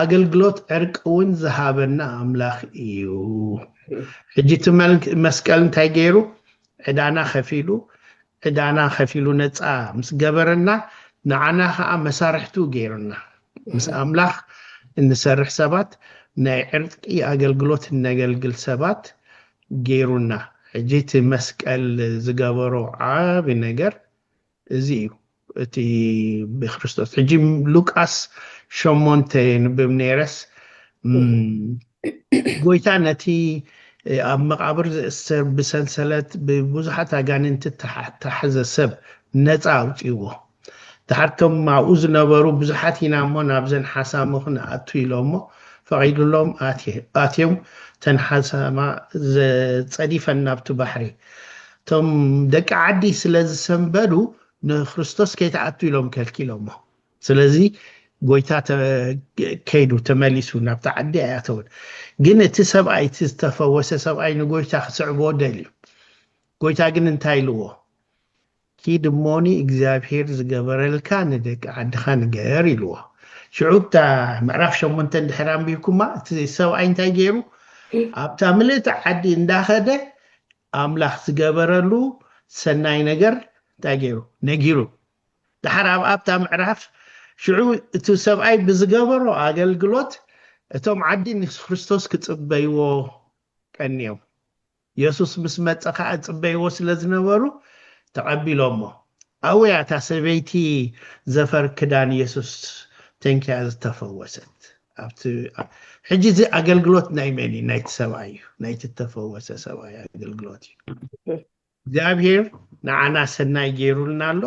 ኣገልግሎት ዕርቂ እውን ዝሃበና ኣምላኽ እዩ ሕጂ እቲ መስቀል እንታይ ገይሩ ዕዳና ከፊሉ ነፃ ምስ ገበረና ንዓና ከዓ መሳርሕቱ ገይሩና ምስ ኣምላኽ እንሰርሕ ሰባት ናይ ዕርቂ ኣገልግሎት እነገልግል ሰባት ገይሩና ሕጂ እቲ መስቀል ዝገበሮ ዓብ ነገር እዚ እዩ እቲ ብክርስቶስ ሕጂ ሉቃስ 8 ንብብ ነይረስ ጎይታ ነቲ ኣብ መቃብር ዝእሰር ብሰንሰለት ብብዙሓት ኣጋንንቲ ተሓዘ ሰብ ነፃ ኣውፂዎ ድሓርቶም ኣብኡ ዝነበሩ ብዙሓት ኢና እሞ ናብዘን ሓሳሙ ክንኣቱ ኢሎሞ ፈቒዱሎም ኣትዮም ተን ሓሳማ ፀዲፈን ናብቲ ባሕሪ እቶም ደቂ ዓዲ ስለ ዝሰንበዱ ንክርስቶስ ከይተኣቱ ኢሎም ከልኪሎሞ ስለዚ ጎይታ ከይዱ ተመሊሱ ናብቲ ዓዲ ኣያተውን ግን እቲ ሰብኣይ እቲ ዝተፈወሰ ሰብኣይ ንጎይታ ክስዕቦ ደልዩ ጎይታ ግን እንታይ ኢልዎ ኪድ እሞኒ እግዚኣብሔር ዝገበረልካ ንደቂ ዓድኻ ንገር ኢልዎ ሽዑብታ ምዕራፍ 8 ድሕር ኣንቢብኩማ እቲ ሰብኣይ እንታይ ገይሩ ኣብታ ምልእቲ ዓዲ እንዳኸደ ኣምላኽ ዝገበረሉ ሰናይ ነገር እንታይ ገይሩ ነጊሩ ድሓር ኣብታ ምዕራፍ ሽዑ እቲ ሰብኣይ ብዝገበሮ ኣገልግሎት እቶም ዓዲ ንክርስቶስ ክፅበይዎ ቀኒዮም ኢየሱስ ምስ መፀ ከዓ ፅበይዎ ስለ ዝነበሩ ተቐቢሎሞ ኣውያ እታ ሰበይቲ ዘፈር ክዳን ኢየሱስ ተንኪያ ዝተፈወሰት ኣብቲ ሕጂ እዚ ኣገልግሎት ናይ መን እዩ ናይቲ ሰብኣይ እዩ ናይቲ ተፈወሰ ሰብኣይ ኣገልግሎት እዩ እግዚአብሔር ንዓና ሰናይ ገይሩልና ኣሎ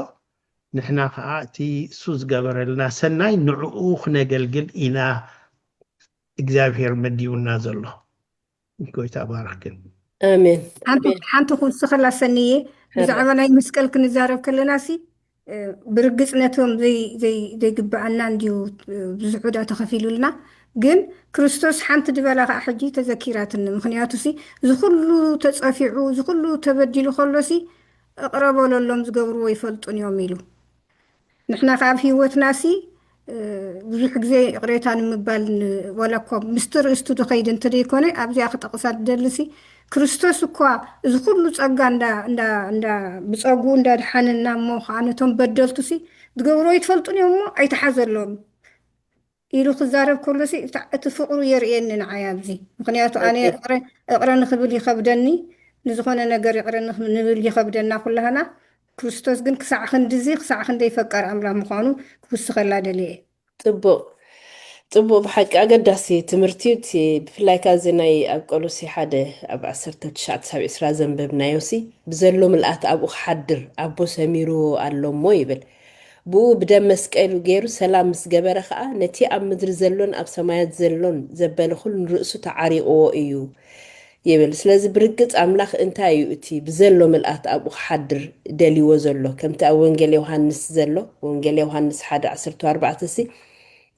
ንሕና ከዓ እቲ እሱ ዝገበረልና ሰናይ ንዕኡ ክነገልግል ኢና እግዚአብሔር መዲውና ዘሎ ጎይታ ባረክን آمين ሓንቲ ክውስኸላ ሰኒየ ብዛዕባ ናይ መስቀል ክንዛረብ ከለና ሲ ብርግፅነቶም ዘይግባአና እንዲሁ ብዙሕ ዕዳ ተኸፊሉልና ግን ክርስቶስ ሓንቲ ድበላ ከዓ ሕጂ ተዘኪራትኒ ምክንያቱ ሲ ዝኩሉ ተፀፊዑ ዝኩሉ ተበዲሉ ከሎ ሲ እቕረበለሎም ዝገብርዎ ይፈልጡን እዮም ኢሉ ንሕና ከዓ ኣብ ሂወትና ሲ ብዙሕ ግዜ ቅሬታ ንምባል ወላ እኳ ምስቲ ርእስቱ ትኸይድ እንተደይኮነ ኣብዚኣ ክጠቕሳ ትደልሲ ክርስቶስ እኳ እዚ ኩሉ ፀጋ ብፀጉኡ እንዳድሓንና እሞ ከዓ ነቶም በደልቱ ሲ ዝገብሮ ይትፈልጡን እዮም እሞ ኣይተሓዘሎም ኢሉ ክዛረብ ከሎ ሲ እቲ ፍቅሩ የርእየኒ ንዓይ ኣብዚ ምክንያቱ ኣነ እቕረ ንክብል ይከብደኒ ንዝኾነ ነገር ይቕረ ንብል ይከብደና ኩላህና ክርስቶስ ግን ክሳዕ ክንዲዚ ክሳዕ ክንደይ ፈቃር ኣምላክ ምዃኑ ክውስኸላ ደልየ ፅቡቅ ብሓቂ ኣገዳሲ ትምህርቲ ብፍላይ ካዚ ናይ ኣብ ቆሎሲ ሓደ ኣብ 19-20 ዘንበብናዮ ሲ ብዘሎ ምልኣት ኣብኡ ክሓድር ኣቦ ሰሚርዎ ኣሎ እሞ ይብል ብኡ ብደም መስቀሉ ገይሩ ሰላም ምስ ገበረ ከዓ ነቲ ኣብ ምድሪ ዘሎን ኣብ ሰማያት ዘሎን ዘበለ ኩሉ ንርእሱ ተዓሪቕዎ እዩ ይብል ስለዚ ብርግፅ ኣምላኽ እንታይ እዩ እቲ ብዘሎ ምልኣት ኣብኡ ክሓድር ደልይዎ ዘሎ ከምቲ ኣብ ወንጌል ዮሃንስ ዘሎ ወንጌል ዮሃንስ 1:14 ሲ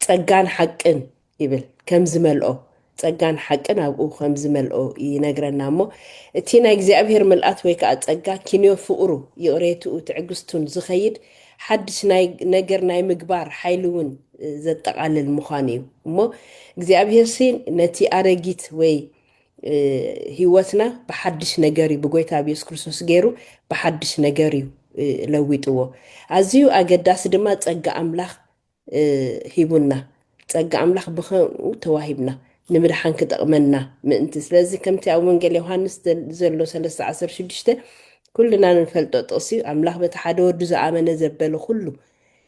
ፀጋን ሓቅን ይብል ከም ዝመልኦ ፀጋን ሓቅን ኣብኡ ከም ዝመልኦ ይነግረና እሞ እቲ ናይ እግዚኣብሔር ምልኣት ወይ ከዓ ፀጋ ኪንዮ ፍቅሩ ይቕሬትኡ ትዕግስቱን ዝኸይድ ሓድሽ ነገር ናይ ምግባር ሓይሊ እውን ዘጠቃልል ምዃኑ እዩ እሞ እግዚኣብሔር ሲ ነቲ ኣረጊት ወይ ሂወትና ብሓድሽ ነገር እዩ ብጎይታ ኢየሱስ ክርስቶስ ገይሩ ብሓድሽ ነገር እዩ ለዊጥዎ ኣዝዩ ኣገዳሲ ድማ ፀጋ ኣምላኽ ሂቡና ፀጋ ኣምላኽ ብኸምኡ ተዋሂብና ንምድሓን ክጠቕመና ምእንቲ ስለዚ ከምቲ ኣብ ወንጌል ዮሃንስ ዘሎ 3:16 ኩልና ንፈልጦ ጥቕሲ ኣምላኽ በቲ ሓደ ወዱ ዝኣመነ ዘበለ ኩሉ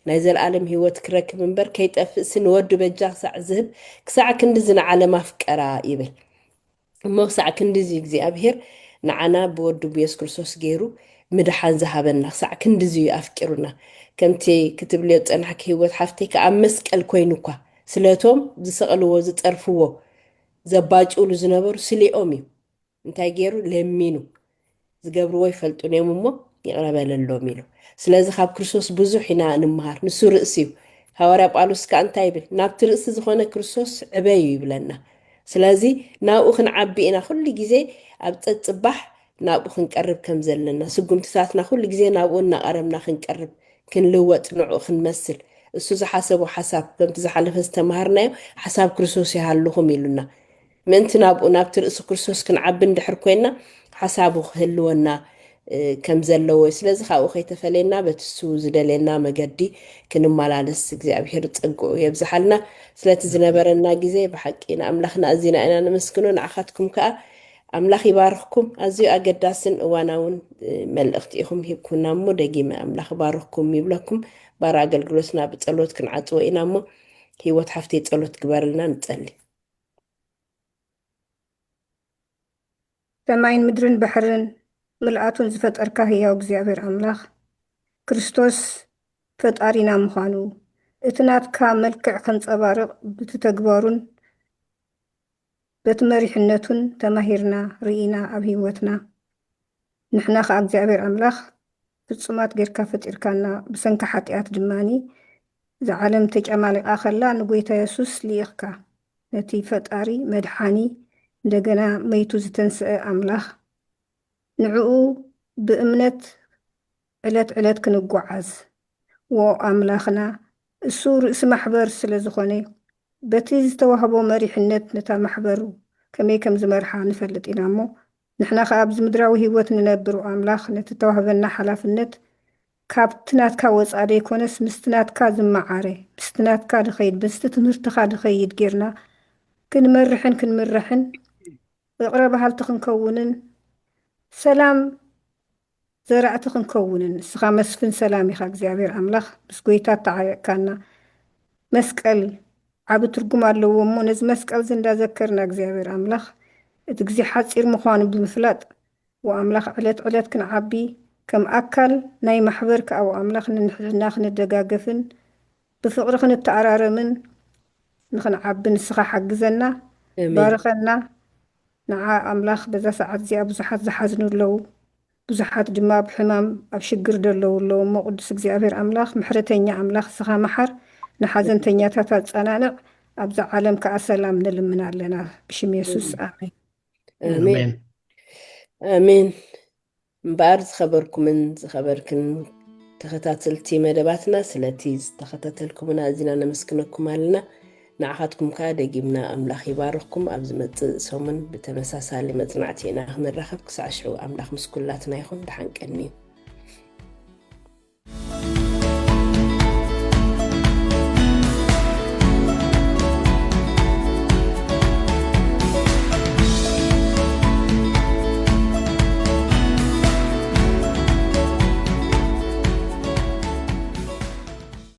ናይ ዘለኣለም ሂወት ክረክብ እምበር ከይጠፍእሲ ንወዱ በጃ ክሳዕ ዝህብ ክሳዕ ክንዲ ዝንዓለም ኣፍቀራ ይብል እሞ ክሳዕ ክንዲዚ እግዚኣብሔር ንዓና ብወዱ ብየሱስ ክርስቶስ ገይሩ ምድሓን ዝሃበና ክሳዕ ክንዲዚ ኣፍቂሩና ከምቲ ክትብልዮ ፀናሕኪ ሂወት ሓፍተይ ከዓ መስቀል ኮይኑ እኳ ስለቶም ዝሰቕልዎ ዝጠርፍዎ ዘባጭሉ ዝነበሩ ስሊኦም እዩ እንታይ ገይሩ ለሚኑ ዝገብርዎ ይፈልጡን እዮም እሞ ይቕረበለሎም ኢሉ ስለዚ ካብ ክርስቶስ ብዙሕ ኢና ንምሃር ንሱ ርእሲ እዩ ሃዋርያ ጳውሎስ ከዓ እንታይ ይብል ናብቲ ርእሲ ዝኾነ ክርስቶስ ዕበዩ ይብለና ስለዚ ናብኡ ክንዓቢ ኢና ኩሉ ግዜ ኣብ ፀፅባሕ ናብኡ ክንቀርብ ከም ዘለና ስጉምትታትና ኩሉ ግዜ ናብኡ እናቐረብና ክንቀርብ ክንልወጥ ንዕኡ ክንመስል እሱ ዝሓሰቡ ሓሳብ ከምቲ ዝሓለፈ ዝተምሃርናዮ ሓሳብ ክርስቶስ ይሃልኹም ኢሉና ምእንቲ ናብኡ ናብቲ ርእሲ ክርስቶስ ክንዓቢ እንድሕር ኮይና ሓሳቡ ክህልወና ከም ዘለዎ ስለዚ ካብኡ ከይተፈለየና በቲ እሱ ዝደልየና መገዲ ክንመላለስ እግዚኣብሔር ፀግኡ የብዝሓልና ስለቲ ዝነበረና ግዜ ብሓቂ ንኣምላኽና ኣዝና ኢና ነመስግኖ ንዓኻትኩም ከዓ ኣምላኽ ይባርኽኩም ኣዝዩ ኣገዳስን እዋናውን መልእኽቲ ኢኹም ሂብኩና እሞ ደጊመ ኣምላኽ ባርኽኩም ይብለኩም ባር ኣገልግሎትና ብፀሎት ክንዓፅዎ ኢና እሞ ሂወት ሓፍተይ ፀሎት ግበርልና ንፀሊ ሰማይን ምድርን ባሕርን ምልኣቱን ዝፈጠርካ ህያው እግዚኣብሔር ኣምላኽ ክርስቶስ ፈጣሪና ምዃኑ እቲ ናትካ መልክዕ ከንፀባርቕ ብትተግባሩን በቲ መሪሕነቱን ተማሂርና ርኢና ኣብ ሂወትና ንሕና ከዓ እግዚኣብሔር ኣምላኽ ፍፁማት ጌርካ ፈጢርካና ብሰንኪ ሓጢኣት ድማኒ ዝዓለም ተጨማሊቓ ከላ ንጎይታ የሱስ ልኢኽካ ነቲ ፈጣሪ መድሓኒ እንደገና መይቱ ዝተንስአ ኣምላኽ ንዕኡ ብእምነት ዕለት ዕለት ክንጓዓዝ ኣምላኽና እሱ ርእሲ ማሕበር ስለ ዝኾነ በቲ ዝተዋህቦ መሪሕነት ነታ ማሕበሩ ከመይ ከም ዝመርሓ ንፈልጥ ኢና እሞ ንሕና ከዓ ኣብዚ ምድራዊ ሂወት ንነብሩ ኣምላኽ ነቲ ተዋህበና ሓላፍነት ካብቲ ናትካ ወፃእ ደይኮነስ ምስቲ ናትካ ዝመዓረ ምስቲ ናትካ ድኸይድ ምስቲ ትምህርትካ ድኸይድ ጌርና ክንመርሕን ክንምረሕን እቕረ ባህልቲ ክንከውንን ሰላም ዘራእቲ ክንከውንን ንስኻ መስፍን ሰላም ኢኻ እግዚኣብሔር ኣምላኽ ምስ ጎይታ ተዓየቅካና መስቀል ዓብ ትርጉም ኣለዎ እሞ ነዚ መስቀል እንዳዘከርና እግዚኣብሔር ኣምላኽ እቲ ግዜ ሓፂር ምዃኑ ብምፍላጥ ወኣምላኽ ዕለት ዕለት ክንዓቢ ከም ኣካል ናይ ማሕበር ከዓ ወኣምላኽ ንንሕና ክንደጋገፍን ብፍቕሪ ክንተኣራረምን ንኽንዓቢ ንስኻ ሓግዘና ባርኸና ንዓ ኣምላኽ በዛ ሰዓት እዚኣ ብዙሓት ዝሓዝኑ ኣለዉ ብዙሓት ድማ ብሕማም ኣብ ሽግር ደለዉ ኣለዉ እሞ ቅዱስ እግዚኣብሔር ኣምላኽ ምሕረተኛ ኣምላኽ ስኻ መሓር ንሓዘንተኛታት ኣፀናንዕ ኣብዛ ዓለም ከዓ ሰላም ንልምና ኣለና ብሽም የሱስ ኣሜን ኣሜን ኣሜን እምበኣር ዝኸበርኩምን ዝኸበርክን ተኸታተልቲ መደባትና ስለቲ ዝተኸታተልኩምና እዚና ነመስክነኩም ኣለና ንዓኻትኩም ከዓ ደጊምና ኣምላኽ ይባርኽኩም ኣብ ዝመፅእ ሰሙን ብተመሳሳሊ መፅናዕቲ ኢና ክንራኸብ ክሳዕ ሽዑ ኣምላኽ ምስ ኩላትና ይኹን ድሓንቀኒ እዩ